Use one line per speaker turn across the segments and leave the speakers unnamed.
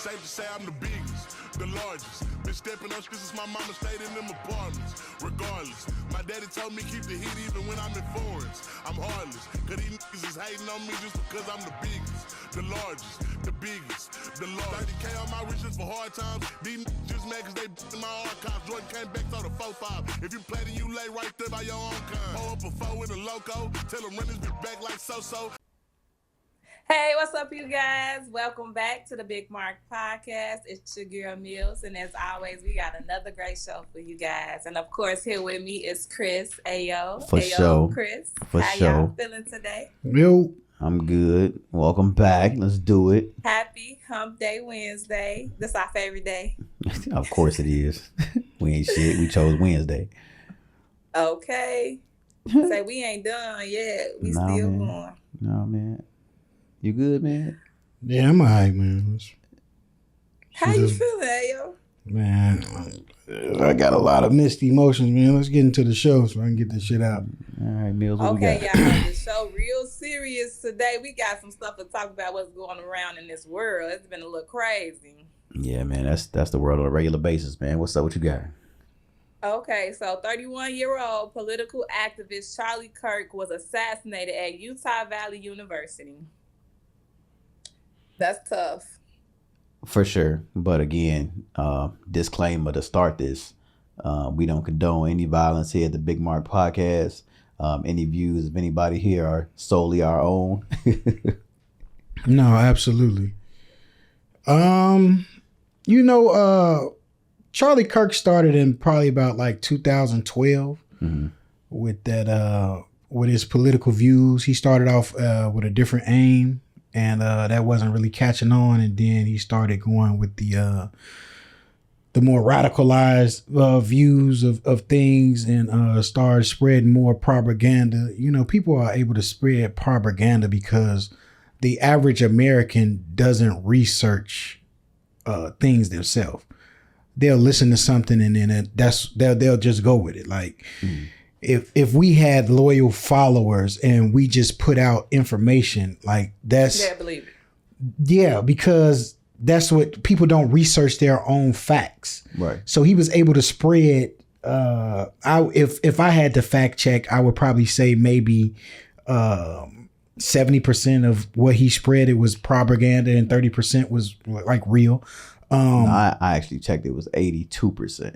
safe to say I'm the biggest, the largest. Been stepping on shit since my mama stayed in them apartments. Regardless, my daddy told me keep the heat even when I'm in foreigns. I'm heartless, cause these niggas is hating on me just because I'm the biggest, the largest, the biggest, the largest. 30K on my riches for hard times. These niggas just mad cause they in my archives. Jordan came back to the 4-5. If you play then you lay right there by your own kind. Pull up a 4 with a loco, tell them run this bitch back like so-so.
Hey, what's up, you guys? Welcome back to the Big Mark Podcast. It's your girl, Millz. And as always, we got another great show for you guys. And of course, here with me is Chris. Ayo.
For sure.
Chris.
For
How
sure.
y'all feeling today?
Yo.
I'm good. Welcome back. Let's do it.
Happy Hump Day Wednesday. This our favorite day.
Of course it is. We ain't shit. We chose Wednesday.
Okay. Say we ain't done yet. We still going.
No, man. You good, man?
Yeah, I'm alright, man.
How you feeling, Ayo?
Man, I got a lot of mixed emotions, man. Let's get into the show so I can get this shit out.
All right, Millz, what
Okay,
we got?
y'all, the show real serious today. We got some stuff to talk about what's going around in this world. It's been a little crazy.
Yeah, man. That's the world on a regular basis, man. What's up? What you got?
Okay, so 31-year-old political activist Charlie Kirk was assassinated at Utah Valley University. That's tough.
For sure. But again, disclaimer to start this. We don't condone any violence here at the Big Mark Podcast. Any views of anybody here are solely our own.
No, absolutely. Charlie Kirk started in probably about like 2012 with that with his political views. He started off with a different aim. And that wasn't really catching on, and then he started going with the more radicalized views of things, and started spreading more propaganda. You know, people are able to spread propaganda because the average American doesn't research things themselves. They'll listen to something, and then they'll just go with it. Like. If we had loyal followers and we just put out information like that's
Yeah, believe it.
Yeah, because that's what people don't research their own facts.
Right.
So he was able to spread if I had to fact check, I would probably say maybe 70% of what he spread, it was propaganda, and 30% was like real.
No, I actually checked. It was 82%.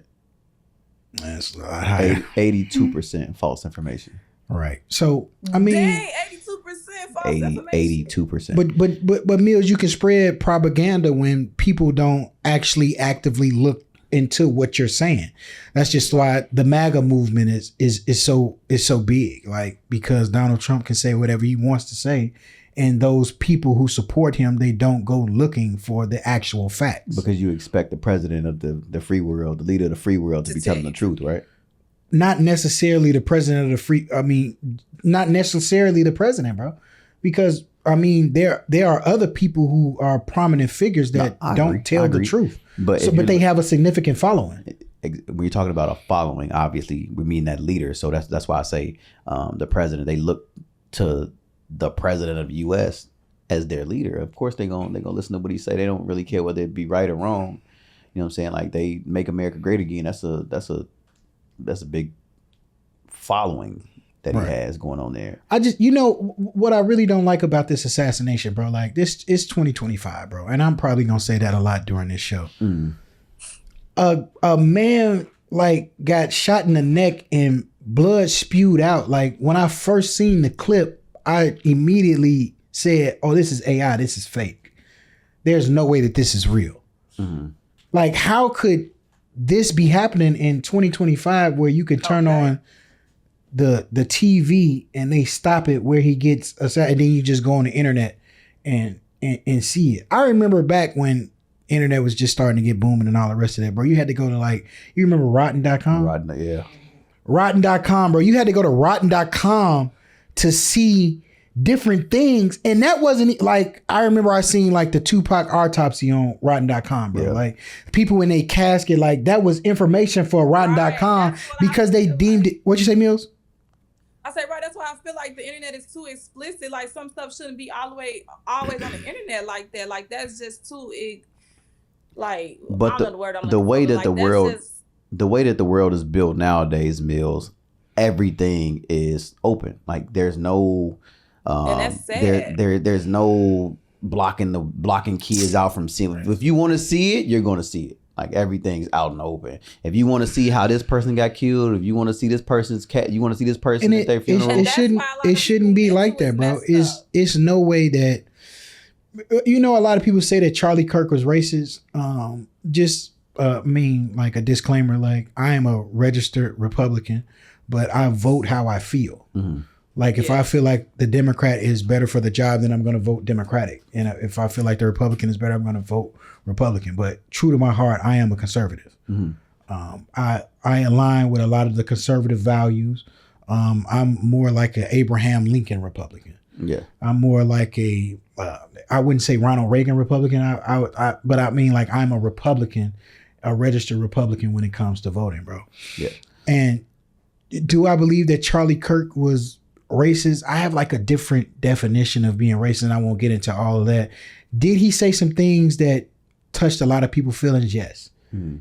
That's a lot higher.
82% false information.
Right. So I mean,
Dang, 82% false information.
82%.
But Millz, you can spread propaganda when people don't actually actively look into what you're saying. That's just why the MAGA movement is so big. Like, because Donald Trump can say whatever he wants to say, and those people who support him, they don't go looking for the actual facts.
Because you expect the president of the free world, the leader of the free world, to be telling the truth, right?
Not necessarily the president of not necessarily the president, bro. Because I mean, there are other people who are prominent figures that don't tell the truth. But they have a significant following.
When you're talking about a following, obviously we mean that leader. So that's why I say the president. They look to the president of the U.S. as their leader. Of course, they're gonna listen to what he say. They don't really care whether it be right or wrong. You know what I'm saying? Like, they make America great again. That's a big following that he has going on there. I just,
what I really don't like about this assassination, bro. Like, this is 2025, bro, and I'm probably gonna say that a lot during this show. A man like got shot in the neck and blood spewed out. Like, when I first seen the clip, I immediately said, "Oh, this is AI. This is fake. There's no way that this is real." Like, how could this be happening in 2025 where you could turn on the TV and they stop it where he gets assassinated, and then you just go on the internet and see it? I remember back when internet was just starting to get booming and all the rest of that, bro. You had to go to, like, you remember Rotten.com? Rotten.com, bro. You had to go to Rotten.com to see different things. And that wasn't like, I remember I seen like the Tupac autopsy on Rotten.com, bro. Like, people in a casket, like, that was information for Rotten.com because they deemed it. What'd you say, Millz?
I say, right, that's why I feel like the internet is too explicit. Like, some stuff shouldn't be always on the internet like that. Like, that's just too like
But
I don't know the word I'm
the
looking
way
for,
that
like,
the
that's
world
just,
the way that the world is built nowadays, Mills, everything is open. Like there's no
and that's sad.
there's no blocking kids out from seeing. If you want to see it, you're going to see it. Like everything's out in the open. If you want to see how this person got killed, if you want to see this person's cat, you want to see this person
And
at their
And
funeral.
it
that's
shouldn't
why a lot of
shouldn't be
people
like
mental
that, bro.
is messed up.
It's no way that a lot of people say that Charlie Kirk was racist. Like a disclaimer, like I am a registered Republican, but I vote how I feel.
Mhm.
Like if I feel like the Democrat is better for the job, then I'm going to vote Democratic. And if I feel like the Republican is better, I'm going to vote Republican. But true to my heart, I am a conservative.
Mhm.
I align with a lot of the conservative values. I'm more like an Abraham Lincoln Republican.
Yeah.
I'm more like I wouldn't say Ronald Reagan Republican. But I mean like I'm a Republican, a registered Republican when it comes to voting, bro.
Yeah.
And do I believe that Charlie Kirk was racist? I have like a different definition of being racist, and I won't get into all of that. Did he say some things that touched a lot of people's feelings? Yes.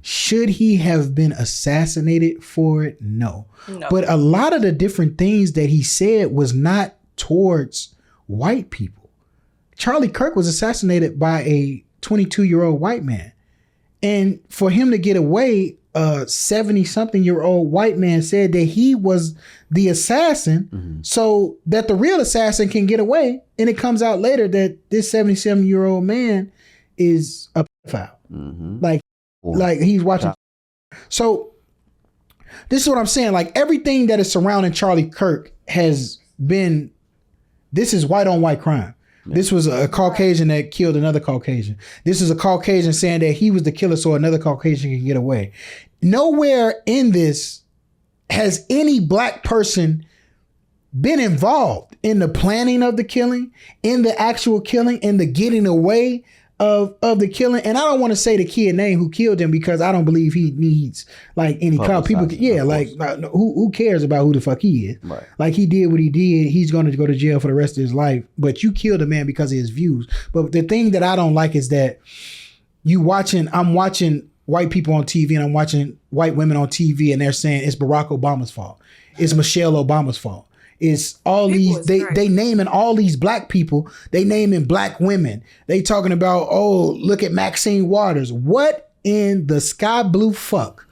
Should he have been assassinated for it? No. But a lot of the different things that he said was not towards white people. Charlie Kirk was assassinated by a 22-year-old white man. And for him to get away, a 70-something-year-old white man said that he was the assassin so that the real assassin can get away. And it comes out later that this 77-year-old man is a pedophile. Like he's watching. So this is what I'm saying. Like everything that is surrounding Charlie Kirk has been, this is white on white crime. Yeah. This was a Caucasian that killed another Caucasian. This is a Caucasian saying that he was the killer so another Caucasian can get away. Nowhere in this has any black person been involved in the planning of the killing, in the actual killing, in the getting away of the killing. And I don't want to say the kid name who killed him because I don't believe he needs like any clout. People, who cares about who the fuck he is?
Right.
Like he did what he did. He's going to go to jail for the rest of his life. But you killed a man because of his views. But the thing that I don't like is that I'm watching white people on TV and I'm watching white women on TV and they're saying it's Barack Obama's fault. It's Michelle Obama's fault. It's all people these, they naming all these black people, they naming black women. They talking about, oh, look at Maxine Waters. What in the sky blue fuck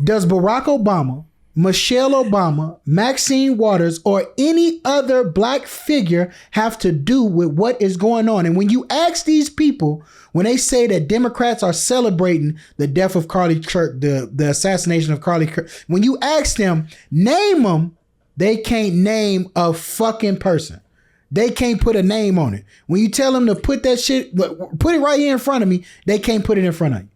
does Barack Obama, Michelle Obama, Maxine Waters, or any other black figure have to do with what is going on? And when you ask these people, when they say that Democrats are celebrating the death of Charlie Kirk, the assassination of Charlie Kirk, when you ask them, name them, they can't name a fucking person. They can't put a name on it. When you tell them to put that shit, put it right here in front of me, they can't put it in front of you.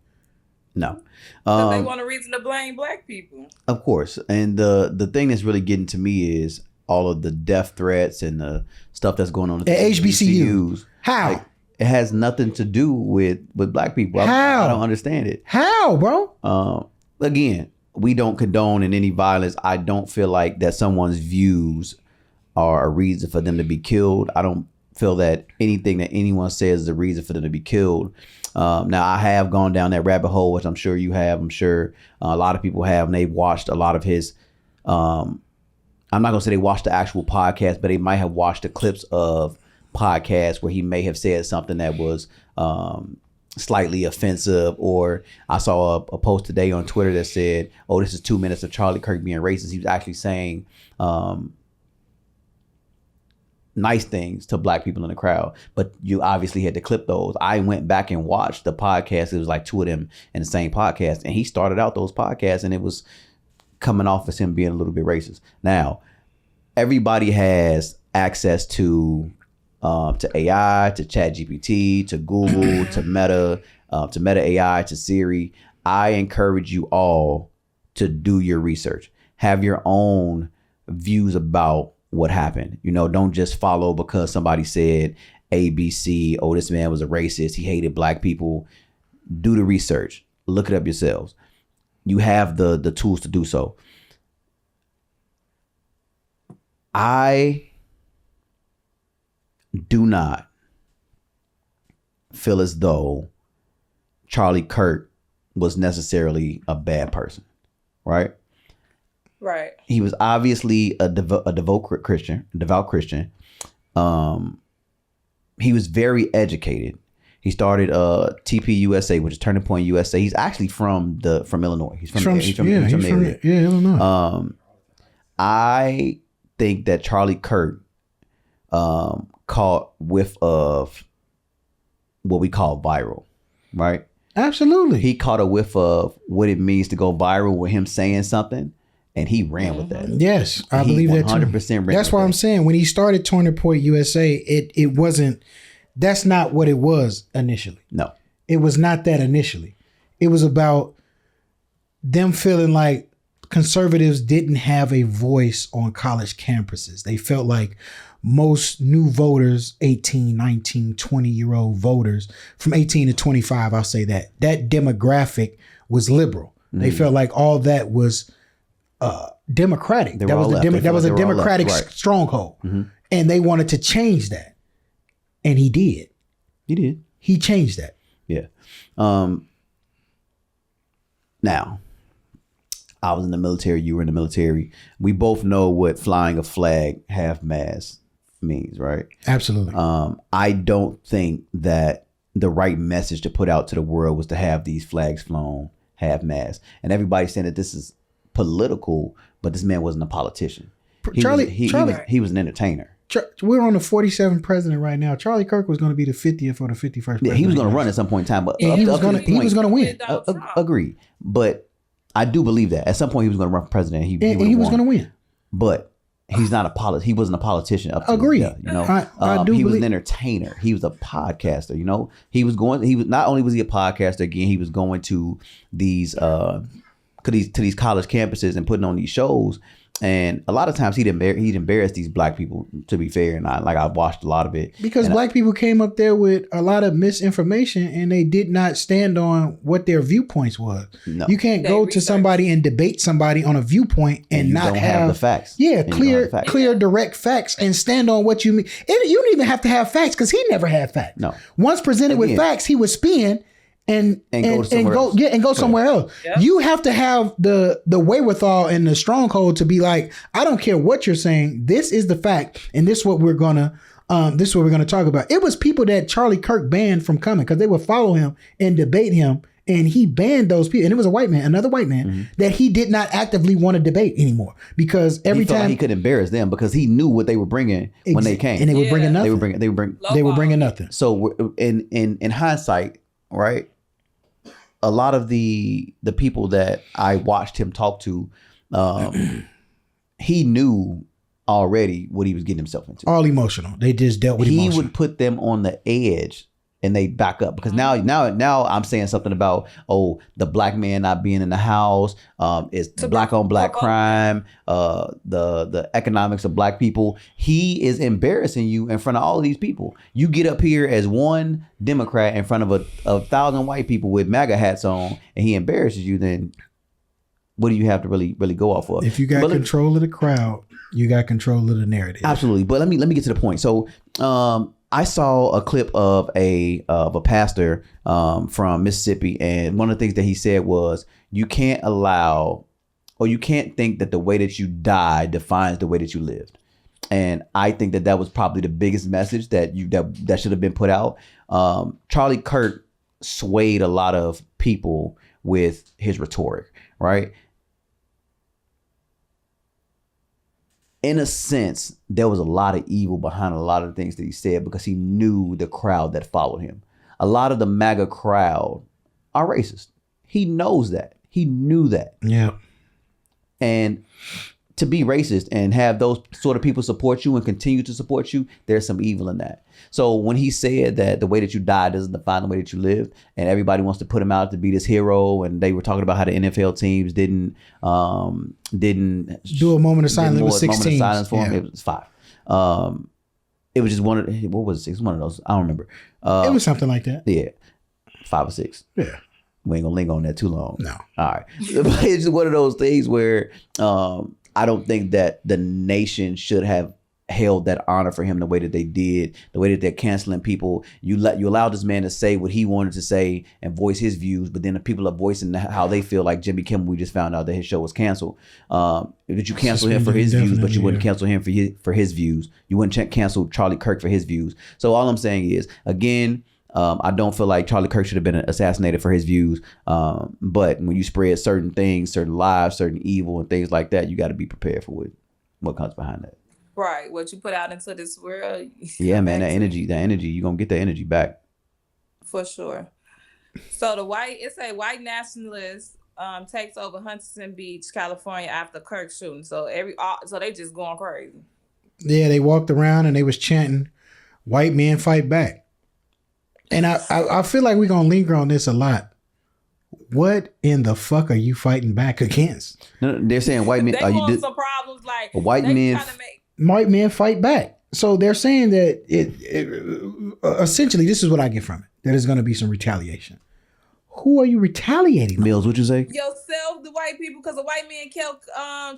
No.
They want a reason to blame black people.
Of course. And the thing that's really getting to me is all of the death threats and the stuff that's going on at
HBCUs. How?
Like, it has nothing to do with black people.
How?
I don't understand it.
How, bro?
Again, we don't condone in any violence. I don't feel like that someone's views are a reason for them to be killed. I don't feel that anything that anyone says is a reason for them to be killed. Now, I have gone down that rabbit hole, which I'm sure you have. I'm sure a lot of people have, and they've watched a lot of his. I'm not going to say they watched the actual podcast, but they might have watched the clips of podcasts where he may have said something that was slightly offensive. Or I saw a post today on Twitter that said, oh, this is 2 minutes of Charlie Kirk being racist. He was actually saying nice things to black people in the crowd, but you obviously had to clip those. I went back and watched the podcast. It was like two of them in the same podcast, and he started out those podcasts and it was coming off as him being a little bit racist. Now, everybody has access to AI, to ChatGPT, to Google, to Meta AI, to Siri. I encourage you all to do your research. Have your own views about what happened. You know, don't just follow because somebody said ABC. Oh, this man was a racist. He hated black people. Do the research. Look it up yourselves. You have the tools to do so. I do not feel as though Charlie Kirk was necessarily a bad person, right?
Right.
He was obviously a devout Christian. He was very educated. He started TP USA, which is Turning Point USA. He's actually from Illinois. He's from
Illinois.
I think that Charlie Kirk caught whiff of what we call viral, right?
Absolutely.
He caught a whiff of what it means to go viral with him saying something, and he ran with that.
Yes, I believe that too.
100% ran.
That's why I'm saying when he started Turning Point USA, it wasn't. That's not what it was initially.
No,
it was not that initially. It was about them feeling like conservatives didn't have a voice on college campuses. They felt like most new voters, 18, 19, 20-year-old voters, from 18 to 25, I'll say that demographic was liberal. They felt like all that was democratic. That was a democratic stronghold. And they wanted to change that. And he did.
He did.
He changed that.
Yeah. Now, I was in the military. You were in the military. We both know what flying a flag half-mast means, right?
Absolutely.
I don't think that the right message to put out to the world was to have these flags flown half-mast. And everybody's saying that this is political, but this man wasn't a politician. He was an entertainer.
We're on the 47th president right now. Charlie Kirk was going to be the 50th or the 51st president.
Yeah, he was going to run at some point in time, but
he was going to win.
Agreed. But I do believe that at some point he was going to run for president. He was going
to win.
But he's not he wasn't a politician.
Agreed.
I do. He was an entertainer. He was a podcaster. He was not only was he a podcaster. Again, he was going to these college campuses and putting on these shows. And a lot of times he'd embarrass these black people, to be fair. And I've watched a lot of it.
Because black people came up there with a lot of misinformation and they did not stand on what their viewpoints was. No. You can't go to somebody and debate somebody on a viewpoint and not have
the facts.
Yeah, clear, direct facts and stand on what you mean. You don't even have to have facts because he never had facts.
No.
Once presented with facts, he would spin and go somewhere else. Yep. You have to have the wherewithal and the stronghold to be like, I don't care what you're saying. This is the fact, and this is what we're gonna talk about. It was people that Charlie Kirk banned from coming because they would follow him and debate him, and he banned those people. And it was another white man that he did not actively want to debate anymore because every time
he could embarrass them because he knew what they were bringing when they came,
and they were bringing nothing.
They were bringing nothing. So in hindsight, right? A lot of the people that I watched him talk to, he knew already what he was getting himself into.
All emotional. They just dealt with emotion.
He would put them on the edge and they back up because now I'm saying something about the black man not being in the house, it's black on black crime, the economics of black people. He is embarrassing you in front of all of these people. You get up here as one Democrat in front of a 1,000 white people with MAGA hats on, and he embarrasses you. Then what do you have to really go off of?
If you got control of the crowd, you got control of the narrative.
Absolutely. But let me get to the point. So I saw a clip of a pastor from Mississippi, and one of the things that he said was, you can't think that the way that you die defines the way that you lived. And I think that was probably the biggest message that should have been put out. Charlie Kirk swayed a lot of people with his rhetoric, right? In a sense, there was a lot of evil behind a lot of the things that he said because he knew the crowd that followed him. A lot of the MAGA crowd are racist. He knows that. He knew that.
Yeah.
And to be racist and have those sort of people support you and continue to support you, there's some evil in that. So when he said that the way that you died doesn't define the way that you lived, and everybody wants to put him out to be this hero, and they were talking about how the NFL teams didn't
do a moment of silence with 6 teams.
Silence for him. It was 5. It was just one of those. I don't remember.
It was something like that.
Yeah, 5 or 6.
Yeah.
We ain't gonna linger on that too long.
No.
All right. But it's just one of those things where I don't think that the nation should have held that honor for him the way that they did, the way that they're canceling people. You allow this man to say what he wanted to say and voice his views, but then the people are voicing how they feel. Like Jimmy Kimmel, we just found out that his show was canceled. Did you cancel him for his views, but you wouldn't cancel him for his views? You wouldn't cancel Charlie Kirk for his views. So all I'm saying is, again, I don't feel like Charlie Kirk should have been assassinated for his views. But when you spread certain things, certain lies, certain evil and things like that, you got to be prepared for what comes behind that.
Right. What you put out into this world.
Yeah, man, that energy, you're going to get that energy back.
For sure. So it's a white nationalist takes over Huntington Beach, California after Kirk shooting. So they just going crazy.
Yeah, they walked around and they was chanting, "White men fight back." And I feel like we're going to linger on this a lot. What in the fuck are you fighting back against?
No, they're saying white men.
They want some problems like
white men.
White men fight back. So they're saying that essentially, this is what I get from it. That there's going to be some retaliation. Who are you retaliating on?
Millz, what you say?
Yourself, the white people, because the white man killed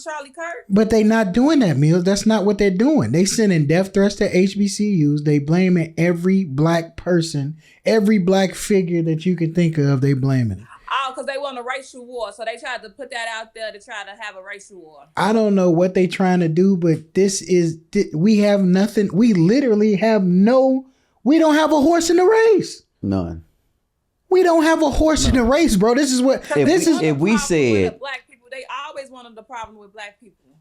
Charlie Kirk.
But they not doing that, Millz. That's not what they're doing. They sending death threats to HBCUs. They blaming every black person, every black figure that you can think of. They blaming it.
Oh, because they want a racial war. So they tried to put that out there to try to have a racial war.
I don't know what they trying to do, but we have nothing. We literally have we don't have a horse in the race.
None.
We don't have a horse in the race, bro. This is what
if we said
black people, they always wanted the problem with black people.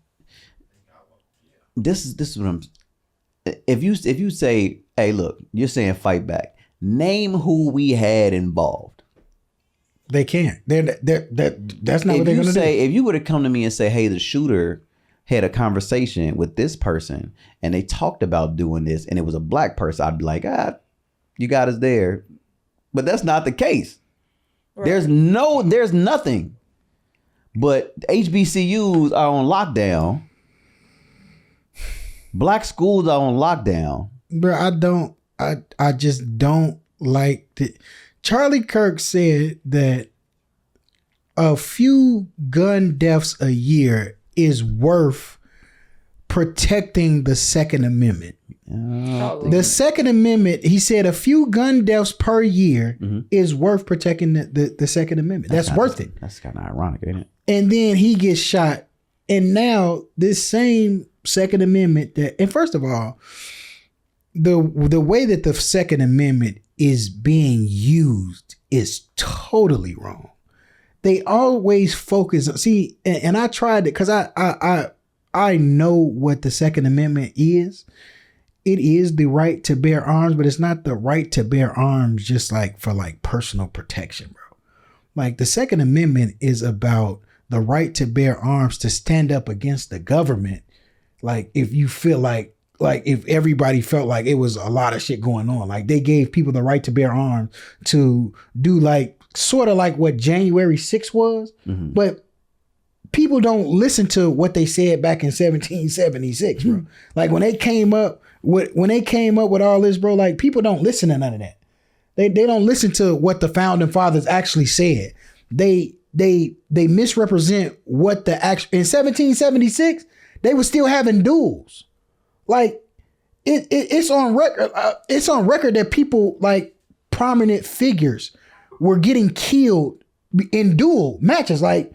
This is what I'm. If you say, hey, look, you're saying fight back. Name who we had involved.
They can't. That's not what they're gonna do.
If you were to come to me and say, hey, the shooter had a conversation with this person and they talked about doing this and it was a black person, I'd be like, you got us there. But that's not the case. Right. There's nothing. But HBCUs are on lockdown. Black schools are on lockdown.
Bro, I just don't like that. Charlie Kirk said that a few gun deaths a year is worth protecting the Second Amendment. The Second Amendment, he said a few gun deaths per year is worth protecting the Second Amendment. That's worth it.
That's kind of ironic, ain't it?
And then he gets shot. And now this same Second Amendment and first of all, the way that the Second Amendment is being used is totally wrong. They always focus on, and I tried it because I know what the Second Amendment is. It is the right to bear arms, but it's not the right to bear arms just like for like personal protection, bro. Like the Second Amendment is about the right to bear arms to stand up against the government. Like if you feel like if everybody felt like it was a lot of shit going on, like they gave people the right to bear arms to do like sort of like what January 6th was, but people don't listen to what they said back in 1776, bro. Like when they came up with all this, bro, like people don't listen to none of that. They don't listen to what the founding fathers actually said. They misrepresent what the actual in 1776 they were still having duels. Like it's on record. It's on record that people like prominent figures were getting killed in duel matches. Like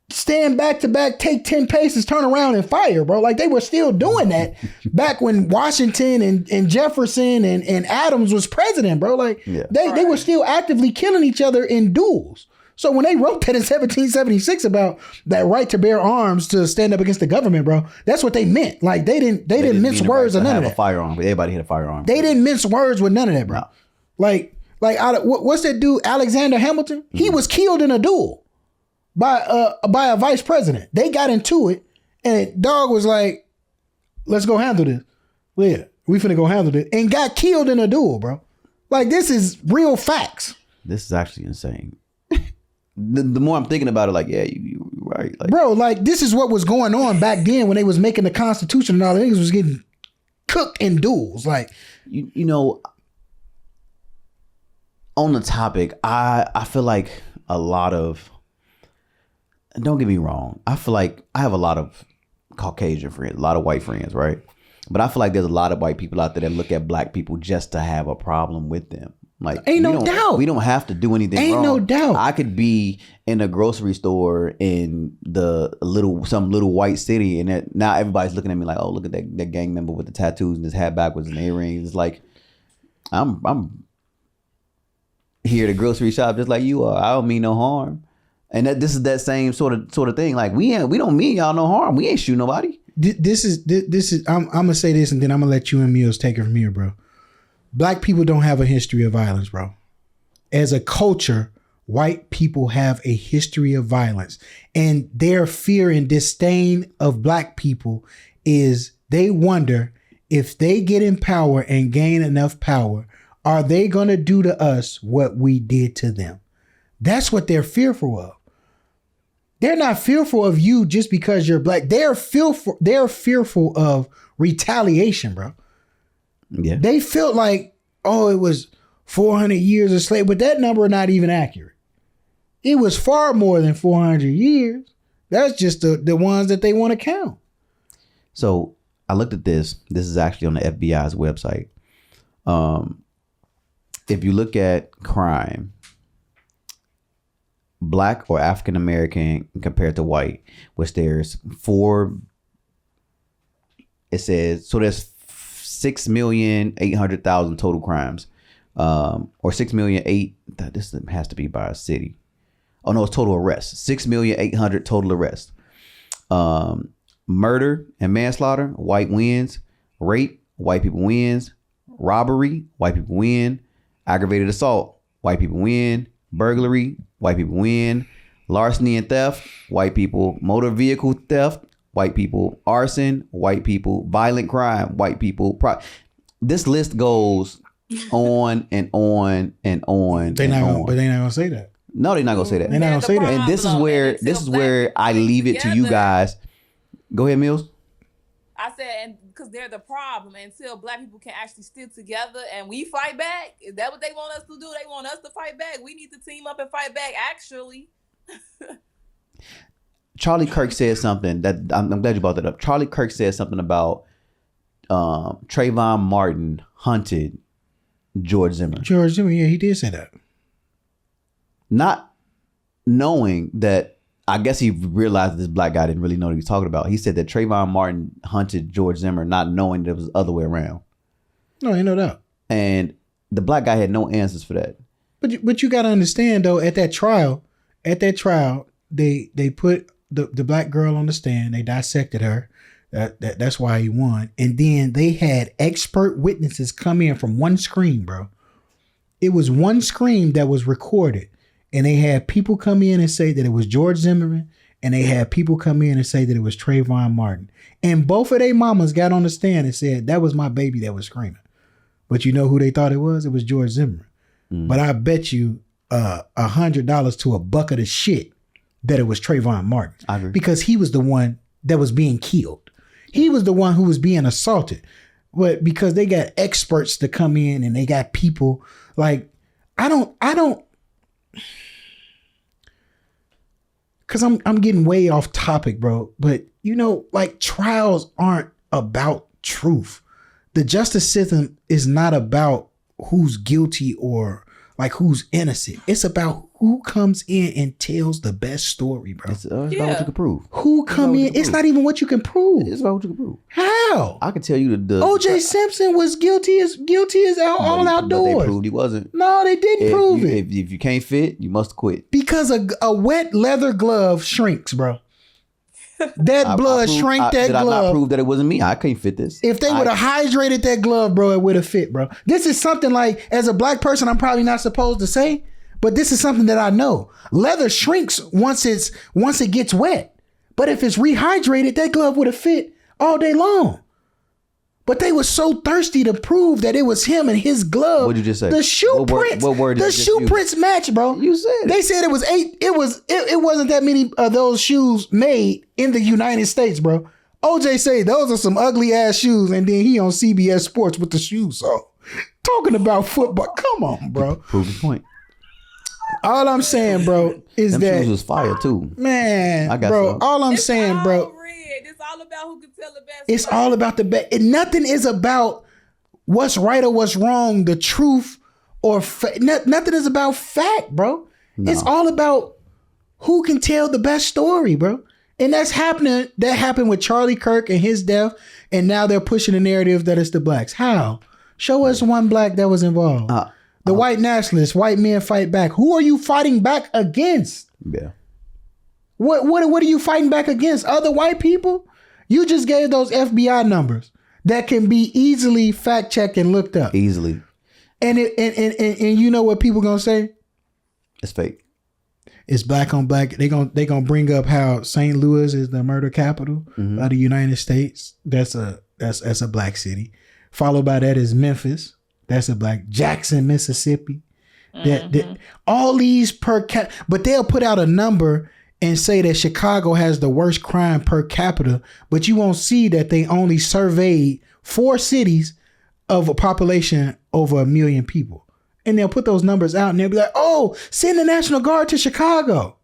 stand back to back, take 10 paces, turn around and fire, bro. Like they were still doing that back when Washington and Jefferson and Adams was president, bro. Like they were still actively killing each other in duels. So when they wrote that in 1776 about that right to bear arms to stand up against the government, bro, that's what they meant. Like they didn't mince words or none of that.
A firearm, but everybody had a firearm.
They didn't mince words with none of that, bro. No. Like what's that dude, Alexander Hamilton? He was killed in a duel by a vice president. They got into it, and dog was like, "Let's go handle this." Yeah, we finna go handle this, and got killed in a duel, bro. Like this is real facts.
This is actually insane. The more I'm thinking about it, like, yeah, you right. Like,
bro, like, this is what was going on back then when they was making the Constitution and all the niggas was getting cooked in duels. Like,
you know, on the topic, I feel like a lot of, don't get me wrong, I feel like I have a lot of Caucasian friends, a lot of white friends, right? But I feel like there's a lot of white people out there that look at black people just to have a problem with them. Like,
ain't no doubt.
We don't have to do anything wrong.
Ain't no doubt.
I could be in a grocery store in some little white city, and now everybody's looking at me like, oh, look at that gang member with the tattoos and his hat backwards and earrings. It's like, I'm here to grocery shop just like you are. I don't mean no harm. And this is that same sort of thing. Like, we don't mean y'all no harm. We ain't shoot nobody.
This is. I'm gonna say this, and then I'm gonna let you and Millz take it from here, bro. Black people don't have a history of violence, bro. As a culture, white people have a history of violence, and their fear and disdain of black people is they wonder if they get in power and gain enough power, are they gonna do to us what we did to them? That's what they're fearful of. They're not fearful of you just because you're black. They're fearful of retaliation, bro.
Yeah.
They felt like, oh, it was 400 years of slavery, but that number is not even accurate. It was far more than 400 years. That's just the ones that they want to count.
So I looked at this. This is actually on the FBI's website. If you look at crime, black or African American compared to white, which there's it says, so there's 6,800,000 total crimes, or 6,000,008. This has to be by a city. Oh no, it's total arrests. 6,800,000 total arrests. Murder and manslaughter, white wins. Rape, white people wins. Robbery, white people win. Aggravated assault, white people win. Burglary, white people win. Larceny and theft, white people. Motor vehicle theft, white people. Arson, white people. Violent crime, white people. This list goes on and on and on.
But they're not gonna say that.
No, they're not gonna say that.
They're not gonna say that.
And this is where I leave it to you guys. Go ahead, Millz.
I said, and because they're the problem, until black people can actually stick together and we fight back. Is that what they want us to do? They want us to fight back. We need to team up and fight back, actually.
Charlie Kirk said something that I'm glad you brought that up. Charlie Kirk said something about Trayvon Martin hunted George Zimmer.
Yeah, he did say that.
Not knowing that, I guess he realized that this black guy didn't really know what he was talking about. He said that Trayvon Martin hunted George Zimmer, not knowing that it was the other way around.
No, ain't no doubt.
And the black guy had no answers for that.
But you got to understand though, at that trial, they put the black girl on the stand. They dissected her. That's why he won. And then they had expert witnesses come in from one screen, bro. It was one screen that was recorded. And they had people come in and say that it was George Zimmerman, and they had people come in and say that it was Trayvon Martin. And both of their mamas got on the stand and said, that was my baby that was screaming. But you know who they thought it was? It was George Zimmerman. But I bet you $100 to a bucket of shit that it was Trayvon Martin.
I agree.
Because he was the one that was being killed. He was the one who was being assaulted. But because they got experts to come in and they got people like, I don't, because I'm getting way off topic, bro. But, you know, like trials aren't about truth. The justice system is not about who's guilty or like who's innocent. It's about who comes in and tells the best story, bro.
It's about what you can prove.
Who come in? It's not even what you can prove.
It's about what you can prove.
How?
I can tell you the
O.J. Simpson was guilty as all outdoors.
But they proved he wasn't.
No, they didn't prove it.
If you can't fit, you must quit.
Because a wet leather glove shrinks, bro. That blood shrank that glove.
Did I not prove that it wasn't me? I can't fit this.
If they would have hydrated that glove, bro, it would have fit, bro. This is something like, as a black person, I'm probably not supposed to say, but this is something that I know. Leather shrinks once it gets wet. But if it's rehydrated, that glove would have fit all day long. But they were so thirsty to prove that it was him and his glove.
What'd you just say?
The shoe prints.
What word did
the shoe prints match, bro.
You said it.
They said it was 8. It wasn't that many of those shoes made in the United States, bro. OJ say those are some ugly ass shoes, and then he on CBS Sports with the shoes. So talking about football, come on, bro.
Prove the point.
All I'm saying, bro, is
Them
that
shoes was fire too.
man,
I got
bro.
some.
All I'm saying, bro.
It's all all about who can tell the best.
It's all about the best. Nothing is about what's right or what's wrong, the truth or nothing is about fact, bro. No. It's all about who can tell the best story, bro. And that's happening. That happened with Charlie Kirk and his death. And now they're pushing the narrative that it's the blacks. How? Show us one black that was involved. The white nationalists, white men fight back. Who are you fighting back against?
Yeah.
What are you fighting back against? Other white people? You just gave those FBI numbers that can be easily fact checked and looked up.
Easily.
And you know what people gonna say?
It's fake.
It's black on black. They gonna bring up how St. Louis is the murder capital of the United States. That's a black city. Followed by that is Memphis. That's a black. Jackson, Mississippi. That all these but they'll put out a number and say that Chicago has the worst crime per capita, but you won't see that they only surveyed 4 cities of a population over 1 million people. And they'll put those numbers out and they'll be like, oh, send the National Guard to Chicago.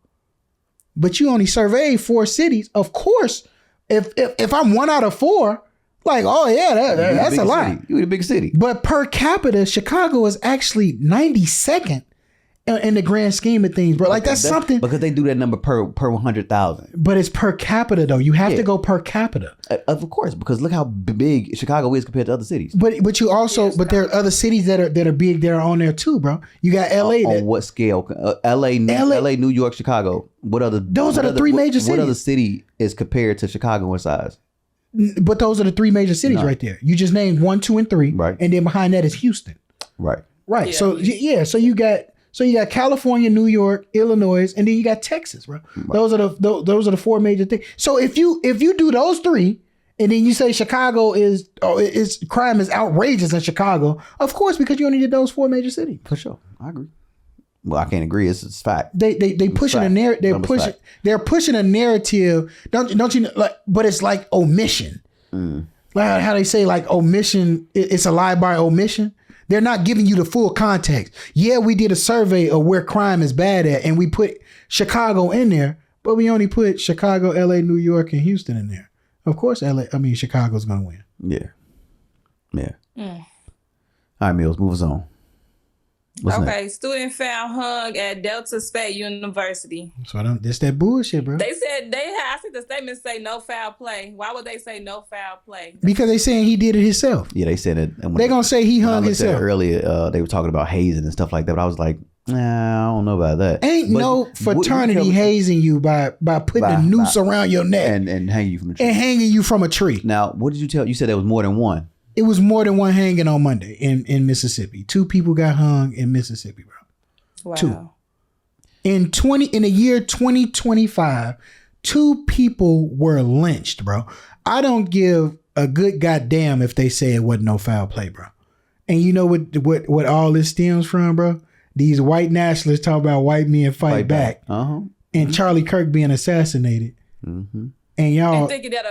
But you only surveyed 4 cities. Of course, if I'm 1 out of 4, like, oh yeah, that's a lot.
You in a big city.
But per capita, Chicago is actually 92nd in the grand scheme of things, bro. Like that's something.
Because they do that number per 100,000.
But it's per capita though. You have to go per capita.
Of course, because look how big Chicago is compared to other cities.
But you also, but there are other cities that are big that are on there too, bro. You got LA.
On what scale? LA, New York, Chicago. Those are the 3 major cities. What other city is compared to Chicago in size?
But those are the 3 major cities right there. You just named 1, 2, and 3. Right. And then behind that is Houston.
Right.
Right. Yeah. So you got California, New York, Illinois, and then you got Texas, bro. Right. Those are the 4 major things. So if you do those 3, and then you say Chicago is crime is outrageous in Chicago, of course, because you only did those 4 major cities.
For sure. I agree. Well, I can't agree. It's fact.
They pushing a narrative. They're pushing a narrative. Don't you like? But it's like omission. Like how they say like omission. It's a lie by omission. They're not giving you the full context. Yeah, we did a survey of where crime is bad at, and we put Chicago in there, but we only put Chicago, LA, New York, and Houston in there. Of course, Chicago's gonna win.
Yeah. All right, Millz, move us on. What's next?
Student found hung at Delta State University.
So this that bullshit, bro.
They said I think the statement say no foul play. Why would they say no foul play?
Because they saying he did it himself.
Yeah, they said it.
They gonna say he hung himself.
Earlier, they were talking about hazing and stuff like that, but I was like, nah, I don't know about that.
Ain't no fraternity hazing you by putting a noose around your neck
and hanging you from a tree.
And hanging you from a tree.
Now, what did you tell? You said there was more than one.
It was more than one hanging on Monday in Mississippi. 2 people got hung in Mississippi, bro.
Wow.
2. In the year 2025, 2 people were lynched, bro. I don't give a good goddamn if they say it wasn't no foul play, bro. And you know what all this stems from, bro? These white nationalists talk about white men fight back. And Charlie Kirk being assassinated. And y'all
and thinking that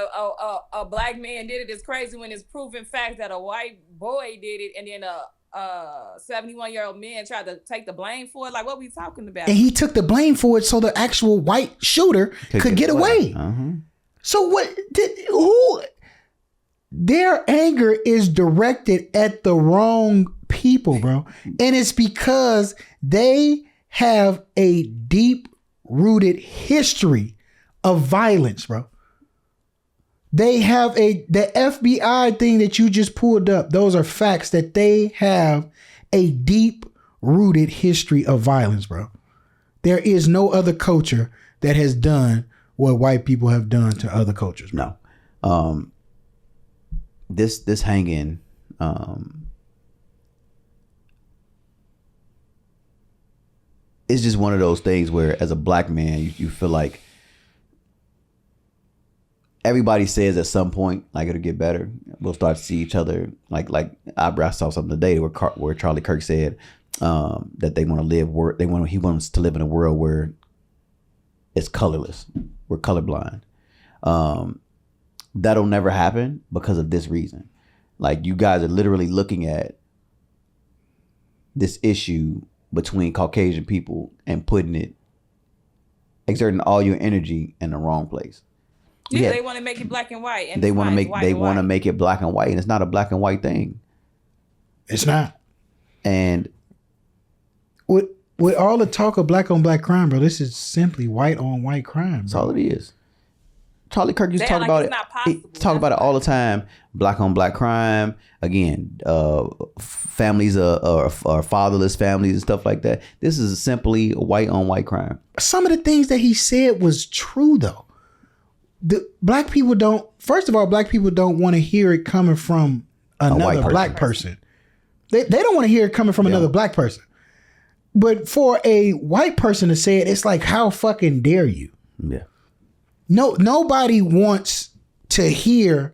a black man did it is crazy when it's proven fact that a white boy did it, and then a 71-year-old man tried to take the blame for it. Like, what we talking about?
And he took the blame for it so the actual white shooter could get away. So their anger is directed at the wrong people, bro. And it's because they have a deep-rooted history of violence, bro. They have the FBI thing that you just pulled up. Those are facts that they have a deep-rooted history of violence, bro. There is no other culture that has done what white people have done to other cultures, bro.
No. This hanging, it's just one of those things where as a black man, you feel like everybody says at some point, like, it'll get better. We'll start to see each other. Like I saw something today where Charlie Kirk said that they want to live he wants to live in a world where it's colorless. We're colorblind. That'll never happen because of this reason. Like, you guys are literally looking at this issue between Caucasian people and exerting all your energy in the wrong place.
Yeah,
Yeah.
they want to make it black and white, and
They
it's
want to
not,
make
it's white
they
and
want to
white.
make it black and white, and it's not a black and white thing.
It's not.
And
With all the talk of black on black crime, bro, this is simply white on white crime,
that's
bro.
all it is. Charlie Kirk used to
They
talk
act
about
like
it.
it's not
He
possible.
talk about it
That's
all the time. Black on black crime. Again, families are fatherless families and stuff like that. This is simply white on white crime.
Some of the things that he said was true, though. The black people don't. First of all, black people don't want to hear it coming from another
white
black person. They don't want to hear it coming from another black person. But for a white person to say it, it's like, how fucking dare you?
Yeah.
No, nobody wants to hear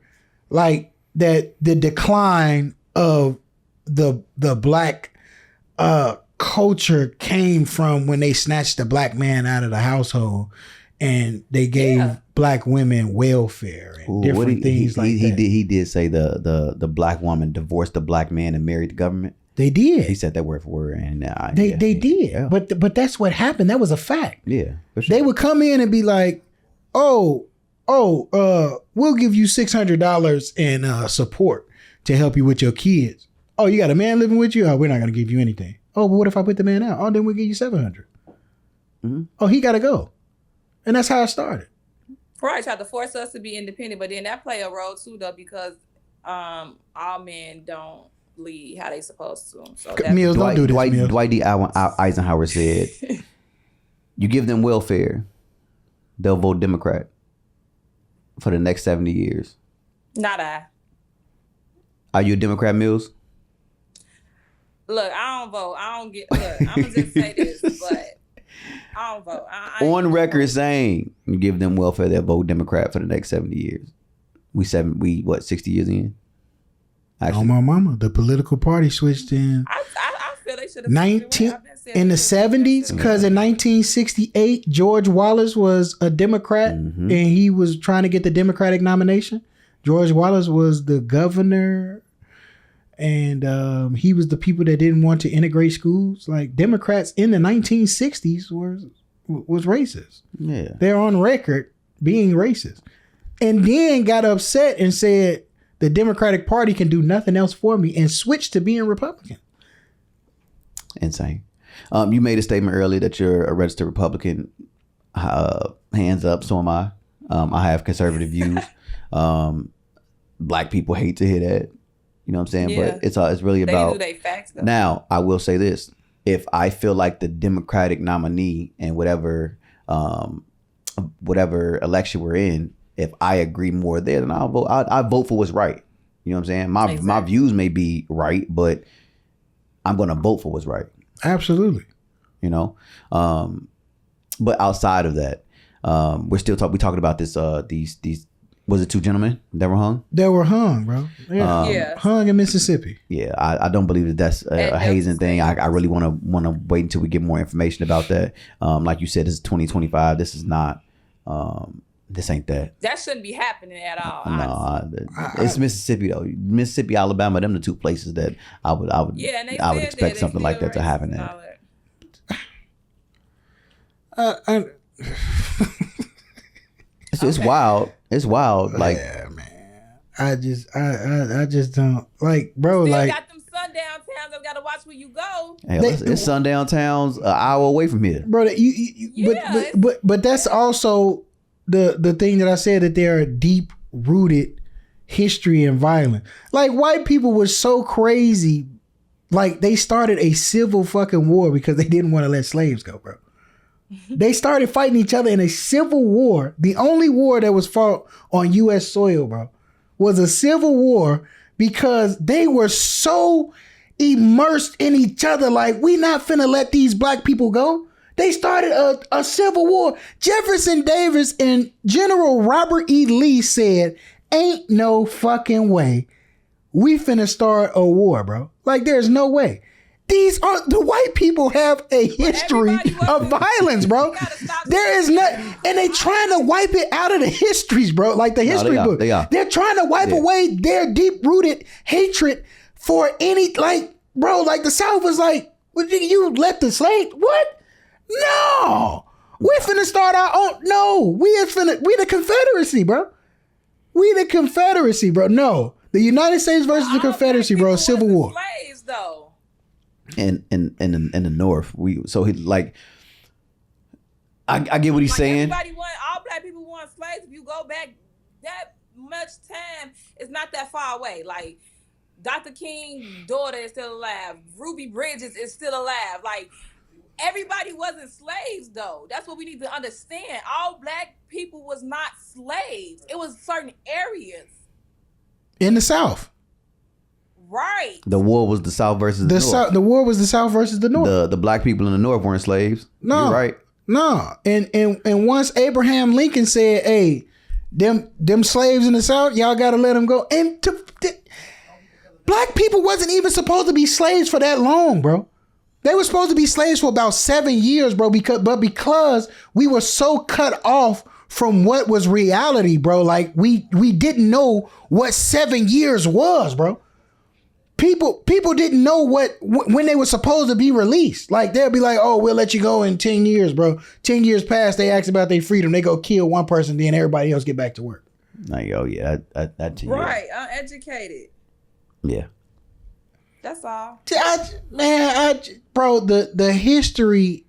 like that the decline of the black culture came from when they snatched the black man out of the household and they gave black women welfare and different things like that.
He did say the black woman divorced the black man and married the government.
They did.
He said that word for word, and
They did.
Yeah.
But that's what happened. That was a fact.
Yeah, for sure.
They would come in and be like, we'll give you $600 in support to help you with your kids. Oh, you got a man living with you? Oh, we're not going to give you anything. Oh, but what if I put the man out? Oh, then we'll give you $700.
Mm-hmm.
Oh, he got to go. And that's how it started.
Right, tried to force us to be independent, but then that play a role too, though, because all men don't lead how they supposed to. So that's
Millz, don't do this, Millz.
Dwight D. Eisenhower said, "You give them welfare, they'll vote Democrat for the next 70 years."
not I.
Are you a Democrat, Millz?
Look, I don't vote. I don't get. Look, I'm gonna just say this, but I don't vote. I
On
ain't
record
vote.
saying, you give them welfare, they'll vote Democrat for the next 70 years. We 60 years in?
Oh,
Actually,
my mama. The political party switched in
I feel they should have
19 in the 70s because in 1968, George Wallace was a Democrat and he was trying to get the Democratic nomination. George Wallace was the governor and he was the people that didn't want to integrate schools. Like Democrats in the 1960s was racist.
yeah.
They're on record being racist. And then got upset and said the Democratic Party can do nothing else for me and switched to being Republican.
Insane. You made a statement earlier that you're a registered Republican. Hands up, so am I. I have conservative views. Black people hate to hear that. You know what I'm saying?
Yeah.
But it's really
They
about.
do they facts though.
Now, I will say this: if I feel like the Democratic nominee and whatever election we're in, if I agree more there, then I'll vote. I vote for what's right. You know what I'm saying? My views may be right, but I'm going to vote for what's right.
Absolutely.
You know, but outside of that, we're talking about this. These was it two gentlemen that were hung?
They were hung, bro. Yeah. Hung in Mississippi.
Yeah, I don't believe that's a hazing thing. I really want to wait until we get more information about that. Like you said, this is 2025. This is not. This ain't that.
That shouldn't be happening at all.
No, it's Mississippi though. Mississippi, Alabama, them the two places that I would
Yeah, and
I would expect something like that to happen in. It's wild. It's wild. Like,
yeah, man. I just don't like, bro.
Still
like,
got them sundown towns. I've got to watch where you go.
hell, it's sundown towns an hour away from here.
bro. But that's also the thing that I said, that there are deep rooted history and violence. Like, white people were so crazy, like they started a civil fucking war because they didn't want to let slaves go, bro. They started fighting each other in a civil war. The only war that was fought on U.S. soil, bro, was a civil war because they were so immersed in each other. Like, we not finna let these black people go. They started a civil war. Jefferson Davis and General Robert E. Lee said, ain't no fucking way we finna start a war, bro. Like, there's no way. These are the white people have a history of violence, bro. There is not, and they trying to wipe it out of the histories, bro. Like the history book. They're trying to wipe away their deep rooted hatred for any, like, bro, like the South was like, you let the slave, what? No. We finna start our own. No, we the Confederacy, bro. We the Confederacy, bro. No, the United States versus the Confederacy, bro. Civil War.
Slaves, though.
In the North, I get what he's saying.
All black people want slaves. If you go back that much time, it's not that far away. Like Dr. King's daughter is still alive. Ruby Bridges is still alive. Like everybody wasn't slaves though. That's what we need to understand. All black people was not slaves. It was certain areas
in the South.
Right.
The war was the South versus the North.
The war was the South versus the North.
The black people in the North weren't slaves.
No.
You're right.
No. And once Abraham Lincoln said, hey, them slaves in the South, y'all got to let them go. And black people wasn't even supposed to be slaves for that long, bro. They were supposed to be slaves for about 7 years, bro, because we were so cut off from what was reality, bro. Like we didn't know what 7 years was, bro. People didn't know when they were supposed to be released. Like they'll be like, oh, we'll let you go in 10 years, bro. 10 years pass, they ask about their freedom. They go kill one person, then everybody else get back to work.
Like, oh yeah, that
right, uneducated.
Yeah.
That's all.
Bro, the history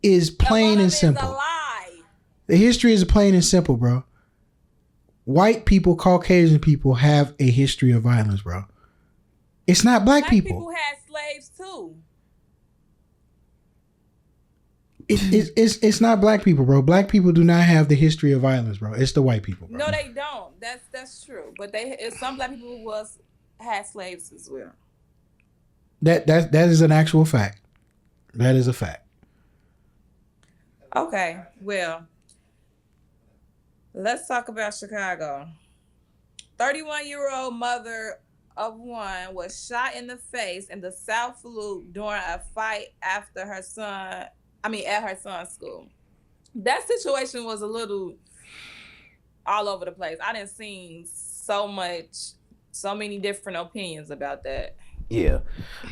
is plain and simple.
Is a lie.
The history is plain and simple, bro. White people, Caucasian people have a history of violence, bro. It's not black people.
Black people had slaves too.
It's not black people, bro. Black people do not have the history of violence, bro. It's the white people, bro.
No, they don't. That's true. But some black people had slaves as well.
That is an actual fact. That is a fact.
Okay, well, let's talk about Chicago. 31-year-old mother of one was shot in the face in the South Loop during a fight at her son's school. That situation was a little all over the place. I didn't see so many different opinions about that.
Yeah.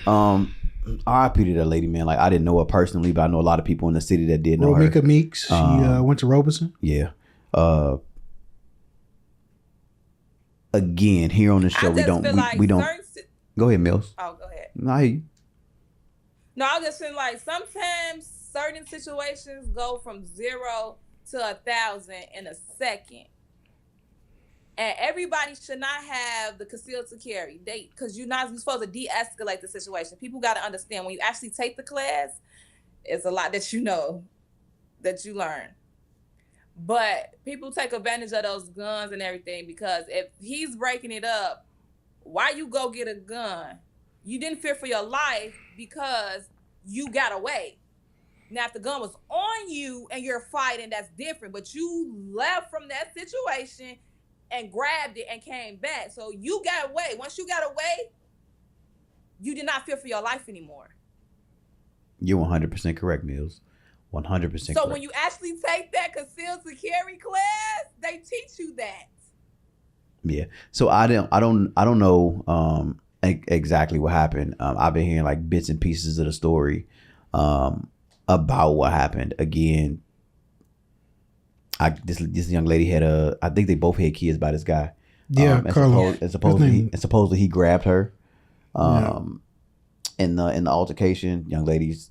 RIP to that lady, man. Like I didn't know her personally, but I know a lot of people in the city that did know her.
Romika Meeks. She went to Robeson.
Yeah. Again, here on the show, we don't. Go ahead, Millz.
Oh, go ahead.
No, I hear you.
No, I just feel like sometimes certain situations go from 0 to 1,000 in a second. And everybody should not have the concealed to carry. Because you're supposed to de-escalate the situation. People got to understand when you actually take the class, it's a lot that you know, that you learn. But people take advantage of those guns and everything because if he's breaking it up, why you go get a gun? You didn't fear for your life because you got away. Now, if the gun was on you and you're fighting, that's different. But you left from that situation and grabbed it and came back. So you got away. Once you got away, you did not fear for your life anymore.
You're 100% correct, Millz. 100% correct.
So when you actually take that concealed to carry class, they teach you that.
Yeah. So I don't know exactly what happened. I've been hearing like bits and pieces of the story about what happened. Again, this young lady had I think they both had kids by this guy.
Yeah,
and supposedly he grabbed her. In the altercation, young ladies,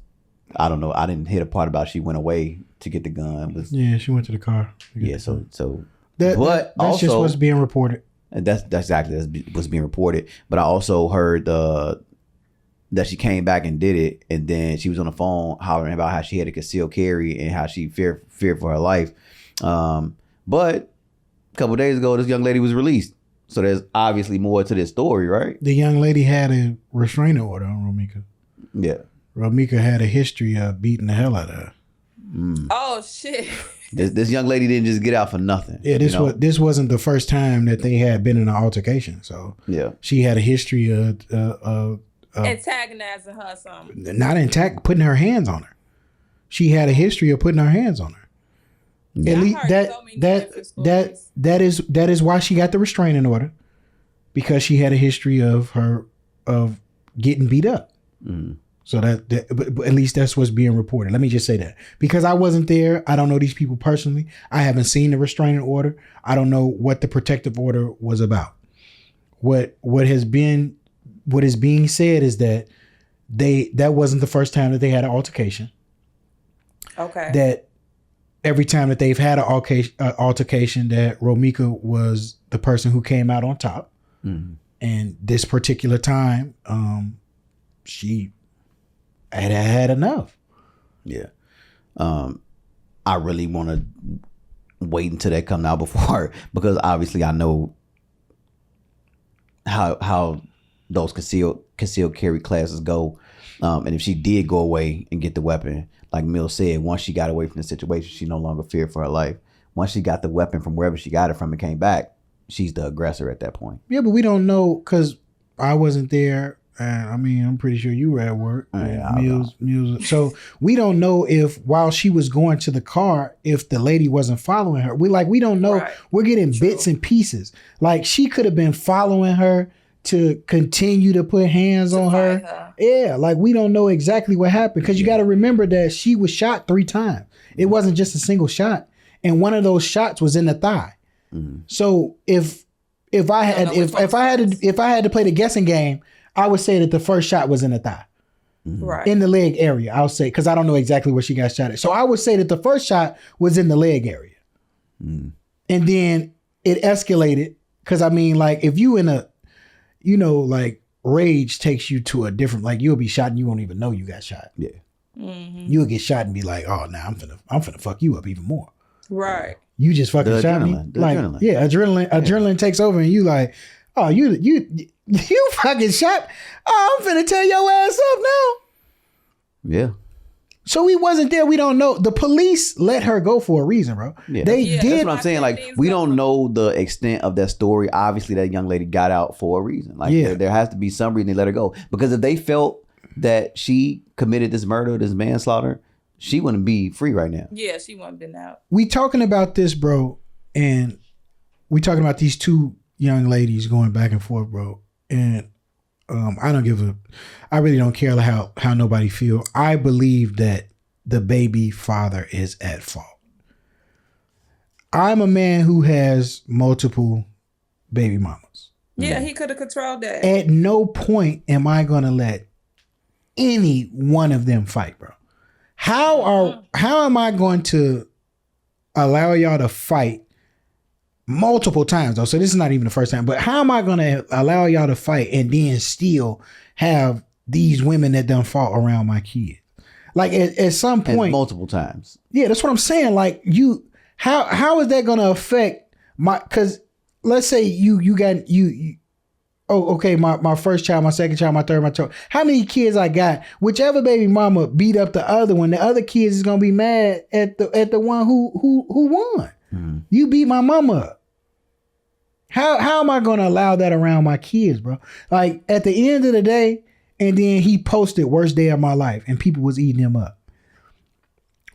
I don't know. I didn't hear the part about she went away to get the gun.
She went to the car.
That's
just what's being reported.
And that's exactly what's being reported. But I also heard that she came back and did it, and then she was on the phone hollering about how she had a concealed carry and how she feared for her life. But a couple of days ago, this young lady was released. So there's obviously more to this story, right?
The young lady had a restraining order on Romika.
Yeah.
Romika had a history of beating the hell out of her.
Oh, shit.
This young lady didn't just get out for nothing.
Yeah, this wasn't the first time that they had been in an altercation. So yeah, she had a history of
antagonizing her or something.
Not putting her hands on her. She had a history of putting her hands on her.
Yeah,
at least that is why she got the restraining order, because she had a history of getting beat up. So but at least that's what's being reported. Let me just say that. Because I wasn't there, I don't know these people personally. I haven't seen the restraining order. I don't know what the protective order was about. What is being said is that that wasn't the first time that they had an altercation.
Okay.
That every time that they've had an altercation, that Romika was the person who came out on top. Mm-hmm. And this particular time, she had enough.
Yeah. I really want to wait until that come out because obviously I know how those concealed carry classes go. And if she did go away and get the weapon, like Millz said, once she got away from the situation, she no longer feared for her life. Once she got the weapon from wherever she got it from and came back, she's the aggressor at that point.
Yeah, but we don't know because I wasn't there. And I mean, I'm pretty sure you were at work.
Yeah,
Millz. So we don't know if while she was going to the car, if the lady wasn't following her. We don't know. Right. We're getting bits and pieces. Like she could have been following her to continue to put hands on her. Yeah, like we don't know exactly what happened because you got to remember that she was shot 3 times. It wasn't just a single shot, and one of those shots was in the thigh. Mm-hmm. So if I had to play the guessing game, I would say that the first shot was in the thigh,
right,
in the leg area. I'll say because I don't know exactly where she got shot at. So I would say that the first shot was in the leg area, and then it escalated because I mean, like if you in a, like rage takes you to a different, like you'll be shot and you won't even know you got shot.
Yeah,
you'll get shot and be like, oh, now I'm finna fuck you up even more.
Right.
You just fucking shot me.
Adrenaline.
Yeah, adrenaline takes over and you like, oh, you fucking shot. Oh, I'm finna tear your ass up now.
Yeah.
So we wasn't there. We don't know. The police let her go for a reason, bro.
Yeah.
They did.
That's what I'm saying. Like, we don't know the extent of that story. Obviously, that young lady got out for a reason. Like, there has to be some reason they let her go. Because if they felt that she committed this murder, this manslaughter, she wouldn't be free right now.
Yeah, she wouldn't have been out.
We talking about this, bro, and we talking about these 2 young ladies going back and forth, bro. And I really don't care how nobody feel. I believe that the baby father is at fault. I'm a man who has multiple baby mamas.
Yeah, he could have controlled that.
At no point am I going to let any one of them fight, bro. How am I going to allow y'all to fight multiple times though? So this is not even the first time, but how am I going to allow y'all to fight and then still have these women that done fought around my kids? Like at some point,
and multiple times.
Yeah, that's what I'm saying. Like how is that going to affect because let's say you got oh, okay, my first child, my second child, my third, my child. How many kids I got? Whichever baby mama beat up the other one, the other kids is gonna be mad at the one who won. Mm-hmm. You beat my mama up. How am I gonna allow that around my kids, bro? Like at the end of the day, and then he posted worst day of my life, and people was eating him up.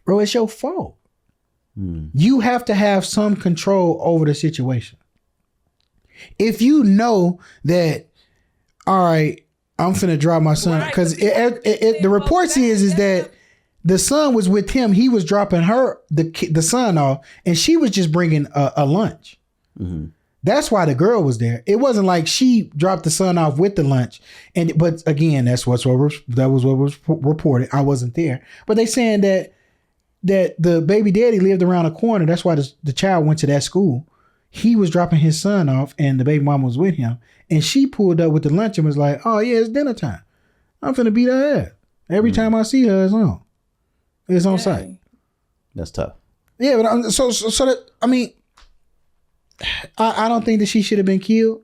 Bro, it's your fault. Mm. You have to have some control over the situation. If you know that, all right, I'm finna drop my son, because the reports is that the son was with him. He was dropping the son off, and she was just bringing a lunch. Mm-hmm. That's why the girl was there. It wasn't like she dropped the son off with the lunch. But again, that was what was reported. I wasn't there, but they saying that the baby daddy lived around the corner. That's why the child went to that school. He was dropping his son off and the baby mama was with him. And she pulled up with the lunch and was like, oh yeah, it's dinner time. I'm finna beat her ass. Every time I see her, it's on. It's on site.
That's tough.
Yeah, but so that, I mean, I don't think that she should have been killed.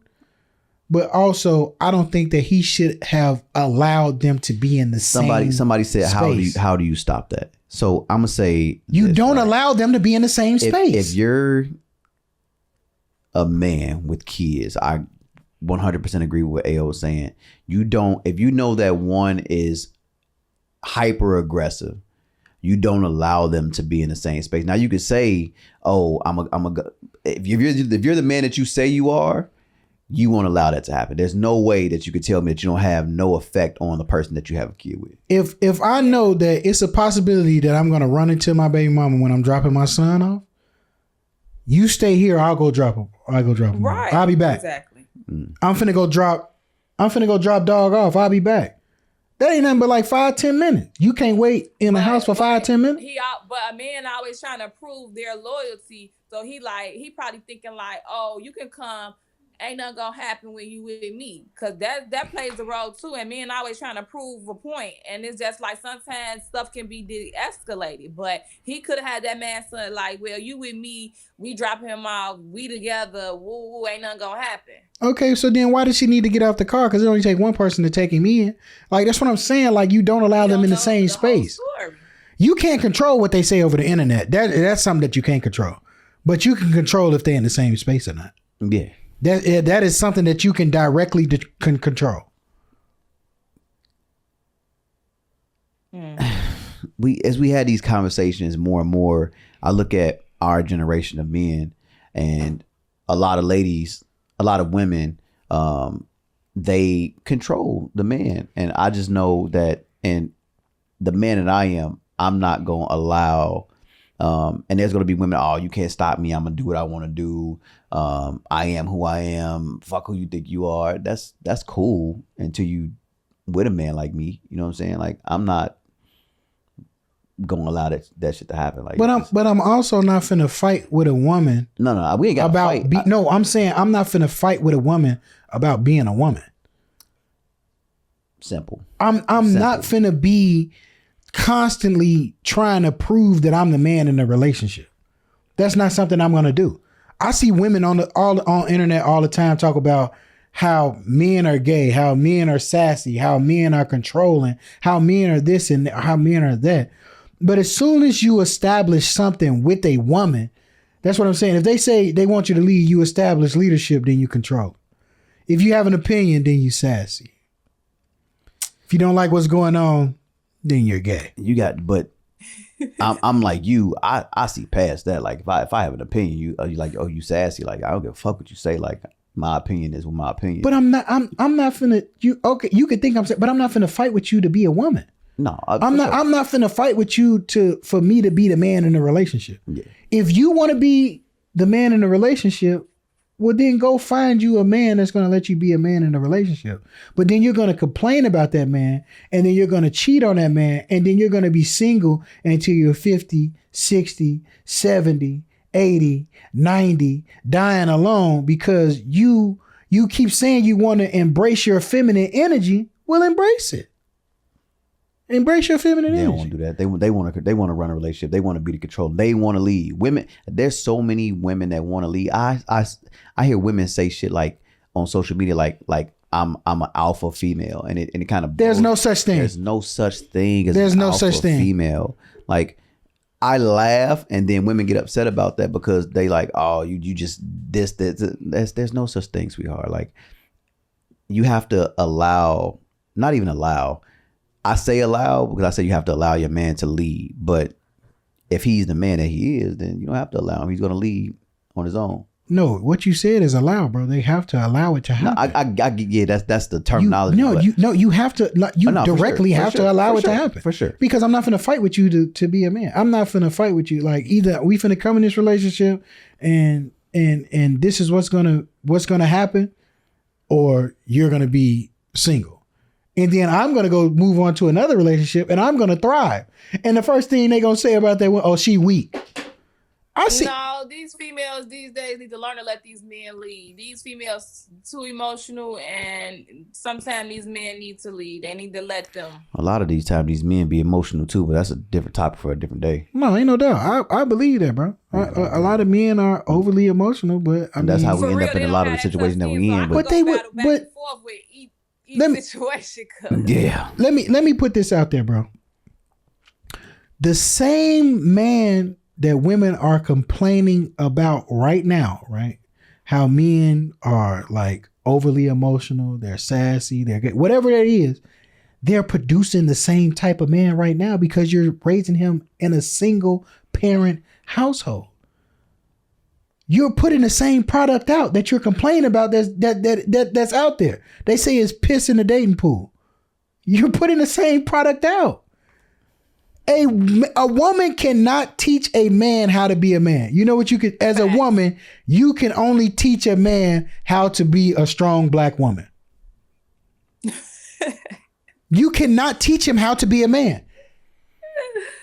But also, I don't think that he should have allowed them to be in the same
Somebody said,
space.
how do you stop that? So I'm going to say...
You don't allow them to be in the same space.
If you're a man with kids, I 100% agree with what AO was saying. If you know that one is hyper aggressive, you don't allow them to be in the same space. Now you could say, "Oh, if you're the man that you say you are, you won't allow that to happen. There's no way that you could tell me that you don't have no effect on the person that you have a kid with.
If I know that it's a possibility that I'm gonna run into my baby mama when I'm dropping my son off, you stay here. I'll go drop him.
Right.
I'll be back.
Exactly.
I'm finna go drop dog off. I'll be back. That ain't nothing but like 5-10 minutes. You can't wait in the house for 5-10 minutes.
But a man always trying to prove their loyalty. So he probably thinking like, oh, you can come. Ain't nothing gonna happen when you with me, cause that plays a role too. And men always trying to prove a point, and it's just like sometimes stuff can be de-escalated. But he could have had that man son like, well, you with me, we drop him off, we together, woo, ain't nothing gonna happen.
Okay, so then why does she need to get out the car? Because it only take one person to take him in. Like that's what I'm saying. Like you don't allow them in the same space. You can't control what they say over the internet. That's something that you can't control, but you can control if they're in the same space or not.
Yeah.
That is something that you can directly control.
As we had these conversations more and more, I look at our generation of men and a lot of ladies, a lot of women, they control the man. And I just know that, and the man that I am, I'm not going to allow, and there's going to be women, oh, you can't stop me. I'm going to do what I want to do. I am who I am. Fuck who you think you are. That's cool until you with a man like me. You know what I'm saying? Like I'm not gonna allow that shit to happen. Like,
but I'm also not finna fight with a woman.
No, we ain't got
about
fight.
I'm saying I'm not finna fight with a woman about being a woman.
Simple.
I'm not finna be constantly trying to prove that I'm the man in the relationship. That's not something I'm gonna do. I see women on internet all the time talk about how men are gay, how men are sassy, how men are controlling, how men are this and how men are that. But as soon as you establish something with a woman, that's what I'm saying. If they say they want you to lead, you establish leadership, then you control. If you have an opinion, then you sassy. If you don't like what's going on, then you're gay.
But I'm like you. I see past that. Like if I have an opinion, you like, oh, you sassy. Like I don't give a fuck what you say. Like my opinion is my opinion.
But I'm not finna you. Okay, you could think I'm saying, but I'm not finna fight with you to be a woman.
No,
I'm not finna fight with you for me to be the man in the relationship.
Yeah.
If you want to be the man in the relationship, well then go find you a man that's gonna let you be a man in the relationship. But then you're gonna complain about that man, and then you're gonna cheat on that man, and then you're gonna be single until you're 50, 60, 70, 80, 90, dying alone because you keep saying you want to embrace your feminine energy. Well, embrace it. Embrace your feminine energy.
They don't want to do that. They want to run a relationship. They want to be the control. They want to lead. Women, there's so many women that want to lead. I hear women say shit like on social media like I'm an alpha female, and it kind of
there's no such thing.
There's no such thing as
there's
an
no
alpha
such thing.
Female. Like I laugh, and then women get upset about that because they like, oh, you just this. There's no such thing, sweetheart. Like you have to allow, not even allow. I say allow because I say you have to allow your man to lead. But if he's the man that he is, then you don't have to allow him. He's going to lead on his own.
No, what you said is allow, bro. They have to allow it to happen.
No, I yeah, that's the terminology.
You have to. You directly have to allow it to happen
for sure.
Because I'm not finna fight with you to be a man. I'm not finna fight with you. Like either we finna come in this relationship and this is what's gonna happen, or you're gonna be single. And then I'm going to go move on to another relationship and I'm going to thrive. And the first thing they going to say about that, oh, she weak.
No, these females these days need to learn to let these men lead. These females too emotional, and sometimes these men need to lead. They need to let them.
A lot of these times these men be emotional too, but that's a different topic for a different day.
No, ain't no doubt. I believe that, bro. A lot of men are overly emotional, but I mean,
that's how we end up in a lot of the situations that we in.
But they would. But
situation.
Yeah. Let me put this out there, bro. The same man that women are complaining about right now, right? How men are like overly emotional, they're sassy, they're good, whatever that is, they're producing the same type of man right now because you're raising him in a single parent household. you're putting the same product out that you're complaining about that's out there. They say it's piss in the dating pool. You're putting the same product out. A woman cannot teach a man how to be a man. You know what you could, as a woman, you can only teach a man how to be a strong black woman. You cannot teach him how to be a man.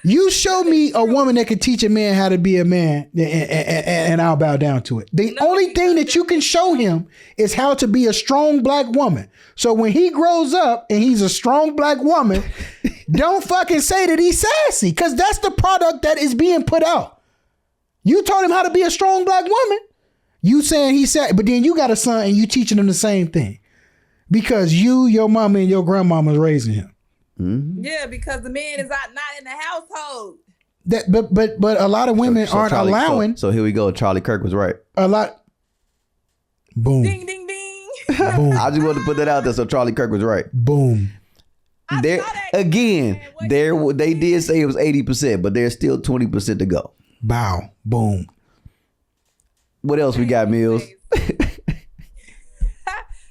You show me a woman that can teach a man how to be a man, and I'll bow down to it. The only thing that you can show him is how to be a strong black woman. So when he grows up and he's a strong black woman, don't fucking say that he's sassy, because that's the product that is being put out. You taught him how to be a strong black woman. You saying he's sassy, but then you got a son and you teaching him the same thing because you, your mama, and your grandmama's raising him.
Mm-hmm.
Yeah, because the man is not in the household.
But a lot of women aren't allowing.
So here we go. Charlie Kirk was right.
A lot. Boom.
Ding, ding, ding.
Boom.
I just wanted to put that out there. So Charlie Kirk was right.
Boom.
There again. They did say it was 80%, but there's still 20% to go.
Bow. Boom.
What else we got, Millz?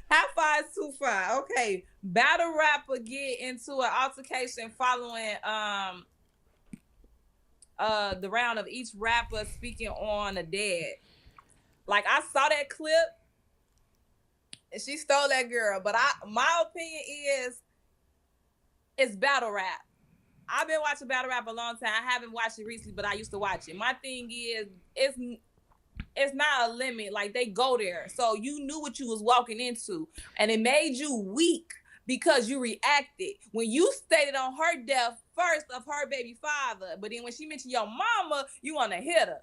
How far is too far? Okay. Battle rapper get into an altercation following the round of each rapper speaking on a dead. Like, I saw that clip and she stole that girl, but my opinion is it's battle rap. I've been watching battle rap a long time. I haven't watched it recently, but I used to watch it. My thing is it's not a limit. Like, they go there. So you knew what you was walking into, and it made you weak because you reacted. When you stated on her death first of her baby father, but then when she mentioned your mama, you want to hit her.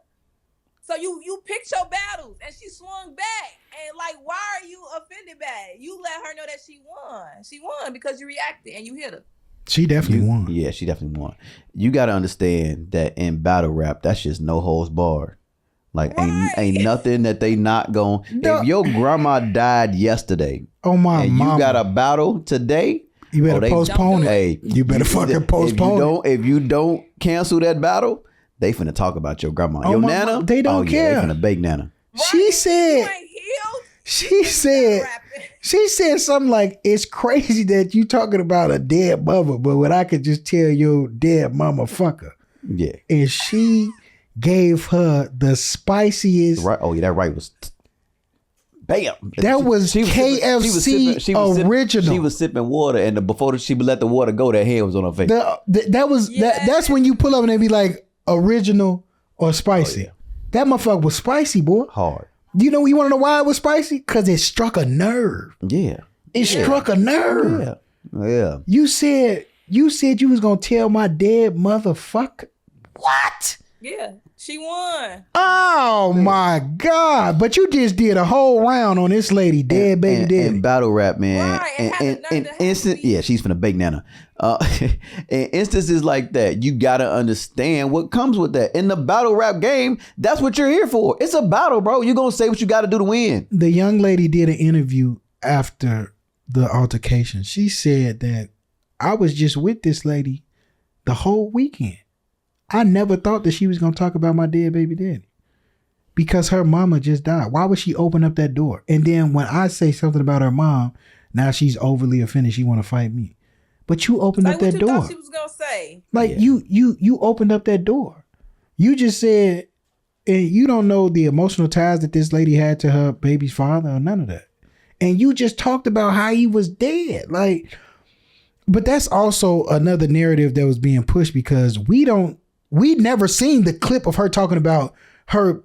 So you picked your battles, and she swung back. And like, why are you offended by it? You let her know that she won. She won because you reacted and you hit her.
She definitely won.
Yeah, she definitely won. You got to understand that in battle rap, that's just no holds barred. Like, ain't nothing that they not going. No. If your grandma died yesterday,
oh my
and
mama,
you got a battle today,
you better postpone it. Hey, you better fucking postpone it.
If you don't cancel that battle, they finna talk about your grandma. Your nana,
they don't care.
They finna bake nana.
Right.
She said something like, it's crazy that you talking about a dead mother, but when I could just tell your dead mama fucker.
Yeah.
And she gave her the spiciest.
Right. Oh yeah, that right was. Bam.
That was KFC original.
She was sipping water, and before she let the water go, that hand was on her face.
That's when you pull up and they be like original or spicy.
Oh, yeah.
That motherfucker was spicy, boy.
Hard.
You want to know why it was spicy? Because it struck a nerve.
Yeah.
It struck a nerve.
Yeah.
You said you was gonna tell my dead motherfucker. What?
Yeah, she won.
Oh my God! But you just did a whole round on this lady, dead baby dead.
And battle rap, man.
Right,
and instant, yeah, she's finna bake nana. In instances like that, you gotta understand what comes with that. In the battle rap game, that's what you're here for. It's a battle, bro. You gonna say what you gotta do to win.
The young lady did an interview after the altercation. She said that I was just with this lady the whole weekend. I never thought that she was going to talk about my dead baby daddy because her mama just died. Why would she open up that door? And then when I say something about her mom, now she's overly offended. She want to fight me. But you opened up that door.
What you thought she was going to say?
Like, yeah. you opened up that door. You just said, and you don't know the emotional ties that this lady had to her baby's father or none of that. And you just talked about how he was dead. Like, but that's also another narrative that was being pushed because we never seen the clip of her talking about her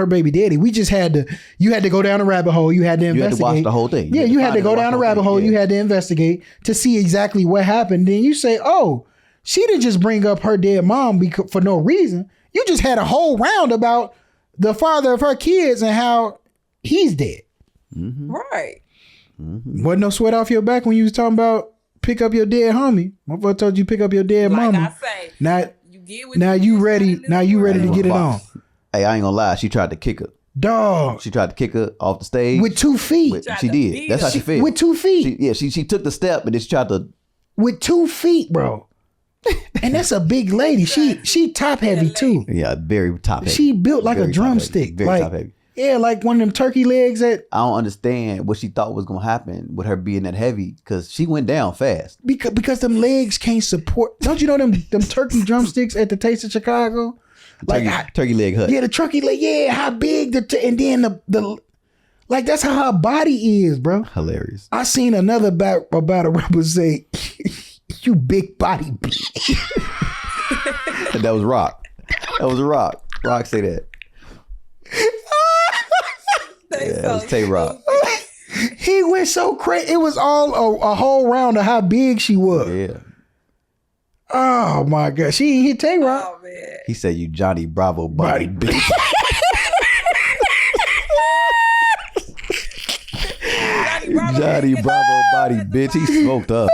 baby daddy. We just you had to go down a rabbit hole. You had to investigate.
You had to watch the whole thing.
Yeah, you had to go down a rabbit hole. You had to investigate to see exactly what happened. Then you say, oh, she didn't just bring up her dead mom for no reason. You just had a whole round about the father of her kids and how he's dead.
Mm-hmm.
Right.
Mm-hmm. Wasn't no sweat off your back when you was talking about pick up your dead homie. My father told you pick up your dead mama.
I say,
now you ready to get it on.
Hey, I ain't gonna lie. She tried to kick her.
Dog.
She tried to kick her off the stage.
With 2 feet.
She did. That's how she felt.
With 2 feet.
She took the step and then she tried to.
With 2 feet, bro. And that's a big lady. She top heavy too.
Yeah, very top heavy.
She built like
Very
a drumstick.
Very
like,
top heavy.
Yeah, like one of them turkey legs that
I don't understand what she thought was gonna happen with her being that heavy, because she went down fast.
because them legs can't support. Don't you know them turkey drumsticks at the Taste of Chicago? Like
Turkey leg hut.
Yeah, the turkey leg. Yeah, how big and then the like that's how her body is, bro.
Hilarious.
I seen another about a rapper say, "You big body bitch."
That was Rock. That was Rock. Rock say that. Yeah, that was Tay-Rock.
He went so crazy. It was all a whole round of how big she was.
Yeah.
Oh my God. She ain't hit Tay-Rock.
Oh man.
He said, "You Johnny Bravo body bitch." Johnny Bravo body bitch. He smoked up.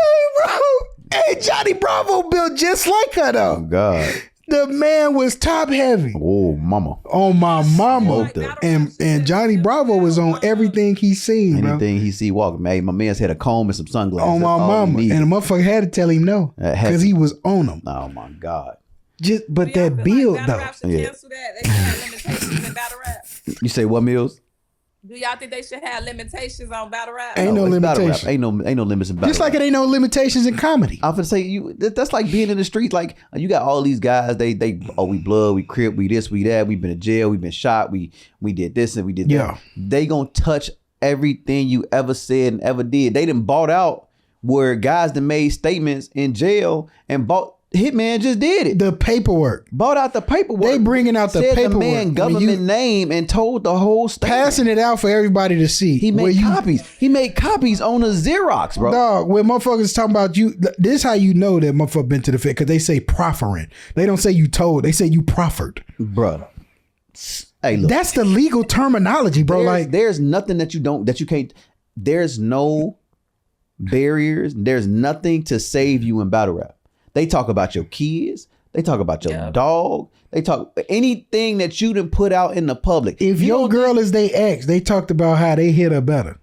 Hey, Johnny Bravo built just like her though.
Oh God.
The man was top heavy.
Oh mama.
On my mama.
Smoked up.
And Johnny Bravo was on everything he seen, bro.
Anything he see walking, man. My man's had a comb and some sunglasses.
On my
That's all
mama.
he
And the
needed.
motherfucker had to tell him no. Because he was on him.
Oh my God.
But that build though.
Yeah. Cancel that? They should have limitations in battle rap.
You say what, Millz?
Do y'all think they should have limitations on battle rap?
Ain't no
it's battle rap.
limitation.
Ain't no limits in battle
Just like
rap.
it ain't no limitations in comedy.
I'm gonna say that's like being in the streets. Like you got all these guys. They we blood, we crip, we this, we that. We've been in jail, we've been shot. We did this and we did that.
Yeah.
They gonna touch everything you ever said and ever did. They done bought out where guys that made statements in jail and bought. Hitman just did it.
The paperwork.
Bought out the paperwork.
They bringing out the
said
paperwork.
the man government name and told the whole statement.
Passing it out for everybody to see.
He made copies. He made copies on a Xerox, bro.
Dog, when motherfuckers talking about you, this how you know that motherfucker been to the Fed, because they say proffering. They don't say you told. They say you proffered.
Bro. Hey, look.
That's the legal terminology, bro.
There's nothing that you can't. There's no barriers. There's nothing to save you in battle rap. They talk about your kids. They talk about your dog. They talk anything that you done put out in the public.
If your girl is they ex, they talked about how they hit her better.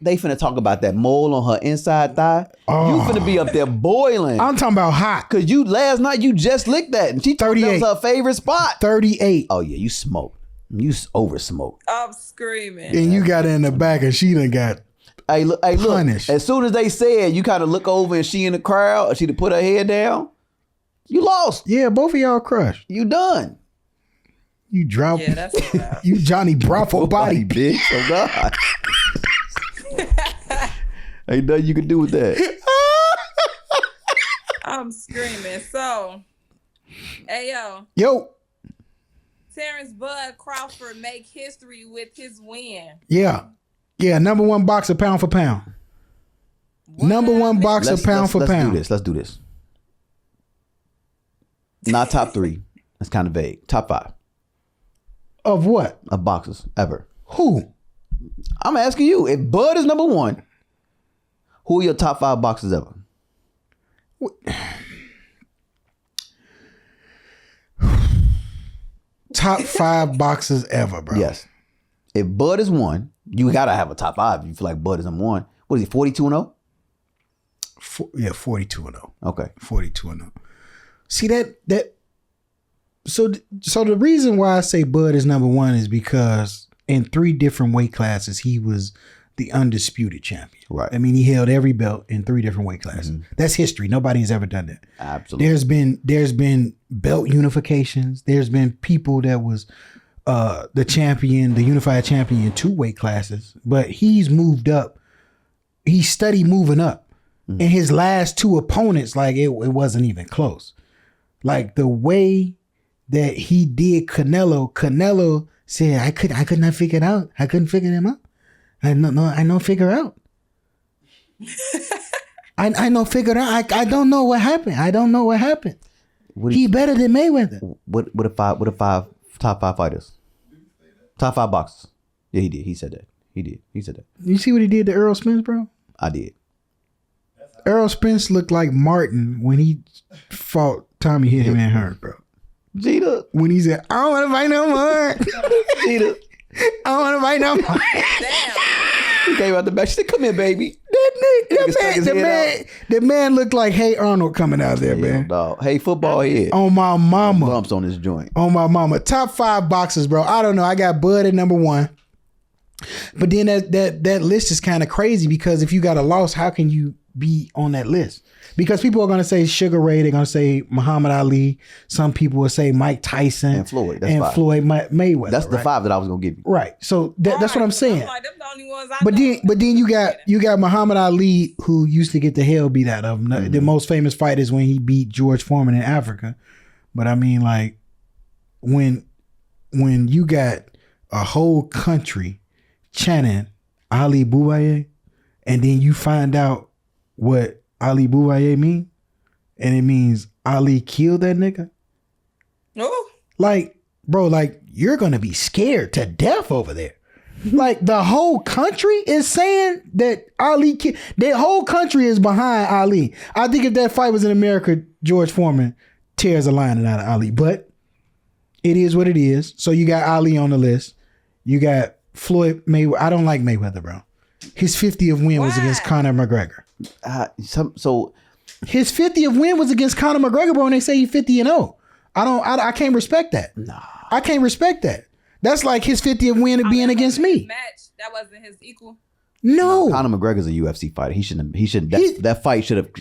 They finna talk about that mole on her inside thigh. You finna be up there boiling.
I'm talking about hot.
Cause you last night you just licked that and she told that was her favorite spot.
38.
Oh yeah, you smoked. You over smoked.
I'm screaming.
And you got her in the back and she done got
Hey, look.
punished.
As soon as they said you kind of look over and she in the crowd, or she to put her head down, you lost.
Yeah, both of y'all crushed.
You done.
You drop.
Yeah, that's what's up.
You Johnny Bravo body.
bitch. Oh God. Ain't nothing you can do with that.
I'm screaming. So, hey
Yo.
Terence Bud Crawford make history with his win.
Yeah. Yeah, number one boxer pound for pound. Number one boxer pound for pound.
Let's do this. Not top 3. That's kind of vague. Top 5
Of what?
of boxers ever.
Who?
I'm asking you. If Bud is number 1, who are your top 5 boxers ever?
Top 5 boxers ever, bro.
Yes. If Bud is 1, you gotta have a top 5. You feel like Bud is number 1. What is he? 42-0?
Yeah, 42-0.
Okay.
42-0. See that. So the reason why I say Bud is number 1 is because in 3 different weight classes he was the undisputed champion.
Right.
I mean, he held every belt in 3 different weight classes. Mm-hmm. That's history. Nobody has ever done that.
Absolutely.
There's been belt unifications. There's been people that was the champion, the unified champion in 2 weight classes, but he's moved up. He studied moving up. Mm-hmm. And his last 2 opponents, like it wasn't even close. Like the way that he did Canelo said, I could not figure it out. I couldn't figure him out. I don't figure out. I don't figure out. I don't know what happened. I don't know what happened. He better than Mayweather.
What are 5 top 5 fighters? Top 5 boxers. Yeah, he did. He said that. He said that.
You see what he did to Errol Spence, bro?
I did.
Errol Spence looked like Martin when he fought Tommy Hitman Hearns, bro.
Gita.
When he said, I don't want to fight no more.
Gita.
I don't want to fight no more.
Damn.
He came out the back. She said, come here, baby.
That The man looked like Hey Arnold coming out there, man.
Dog. Hey, football head.
On my mama.
Bumps on his joint.
On my mama. Top 5 boxers, bro. I don't know. I got Bud at number 1. But then that list is kind of crazy because if you got a loss, how can you be on that list? Because people are going to say Sugar Ray, they're going to say Muhammad Ali. Some people will say Mike Tyson
and Floyd.
Floyd Mayweather.
That's the 5 that I was going to give you.
Right. So that's what I'm saying.
I'm like, them the only ones I
but
know.
then you got Muhammad Ali, who used to get the hell beat out of him. Mm-hmm. The most famous fight is when he beat George Foreman in Africa. But I mean, like when you got a whole country chanting Ali Boubaye, and then you find out what Ali Boubaye mean, and it means Ali killed that nigga.
Oh.
Like, bro, like you're gonna be scared to death over there. Like the whole country is saying that Ali killed. The whole country is behind Ali. I think if that fight was in America, George Foreman tears a lining out of Ali. But it is what it is. So you got Ali on the list. You got Floyd Mayweather. I don't like Mayweather, bro. His 50th win was against Conor McGregor.
So
his 50th win was against Conor McGregor, bro, and they say he's 50-0. I can't respect that.
Nah.
I can't respect that. That's like his 50th win of being against me.
Match that wasn't his equal.
No.
Conor McGregor's a UFC fighter. He shouldn't that fight should have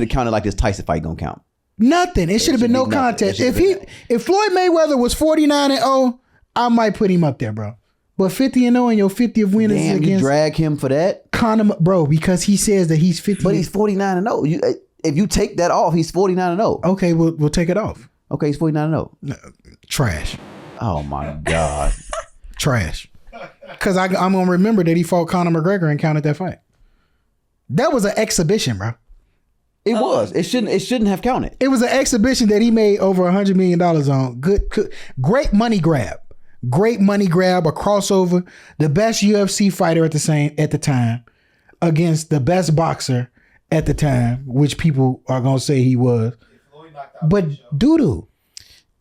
counted like this Tyson fight gonna count.
Nothing. It should have been no contest. If Floyd Mayweather was 49-0, I might put him up there, bro. But 50-0 and your 50th win is against.
You drag him for that,
Conor, bro, because he says that he's 50.
But he's 49-0. If you take that off, he's 49-0.
Okay, we'll take it off.
Okay, he's 49-0.
Trash.
Oh my God.
Trash. Because I'm gonna remember that he fought Conor McGregor and counted that fight. That was an exhibition, bro.
It was. It shouldn't have counted.
It was an exhibition that he made over $100 million on. Great money grab. Great money grab, a crossover, the best UFC fighter at the time against the best boxer at the time, which people are gonna say he was. But doo-doo.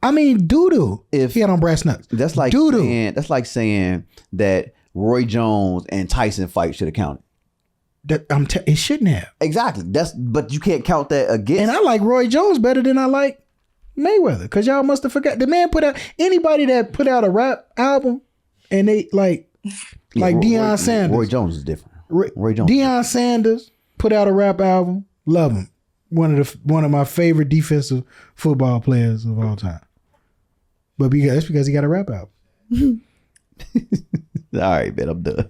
I mean doo-doo. If he had on brass knucks.
That's like
doo-doo.
That's like saying that Roy Jones and Tyson fight should have counted.
It shouldn't have.
Exactly. But you can't count that against.
And I like Roy Jones better than I like Mayweather, because y'all must have forgot. The man put out, anybody that put out a rap album and they like Deion Sanders.
Roy Jones is different. Roy Jones.
Deion Sanders put out a rap album. Love him. One of my favorite defensive football players of all time. But that's because he got a rap album.
All right, man. I'm done.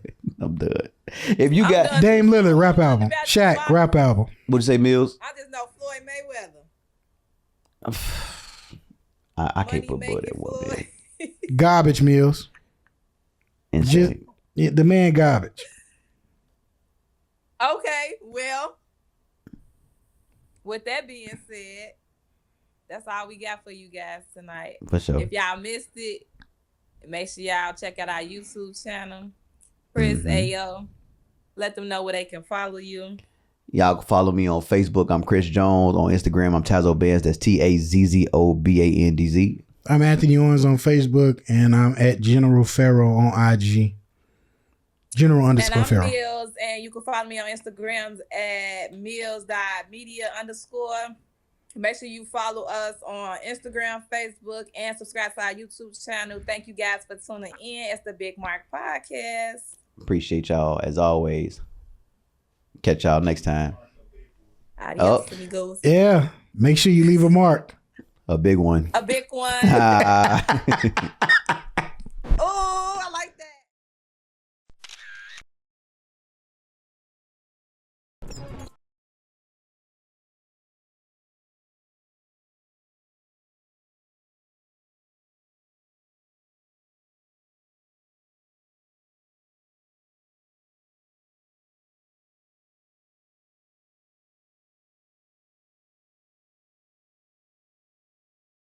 If you got
Dame Lillard rap album, Shaq rap album.
What'd you say, Millz?
I just know Floyd Mayweather.
I can't put Bud at one, man.
Garbage, Millz. The man garbage.
Okay, well, with that being said, that's all we got for you guys tonight.
For sure.
If y'all missed it, make sure y'all check out our YouTube channel, Chris AO. Let them know where they can follow you.
Y'all can follow me on Facebook. I'm Chris Jones. On Instagram, I'm Tazo Bands. That's TAZZOBANDZ.
I'm Anthony Owens on Facebook, and I'm at General Pharaoh on IG. General _ Pharaoh.
And I'm Millz, and you can follow me on Instagrams at Millz.media_. Make sure you follow us on Instagram, Facebook, and subscribe to our YouTube channel. Thank you guys for tuning in. It's the Big Mark Podcast.
Appreciate y'all as always. Catch y'all next time.
Adios, amigos.
Yeah. Make sure you leave a mark.
A big one.
A big one.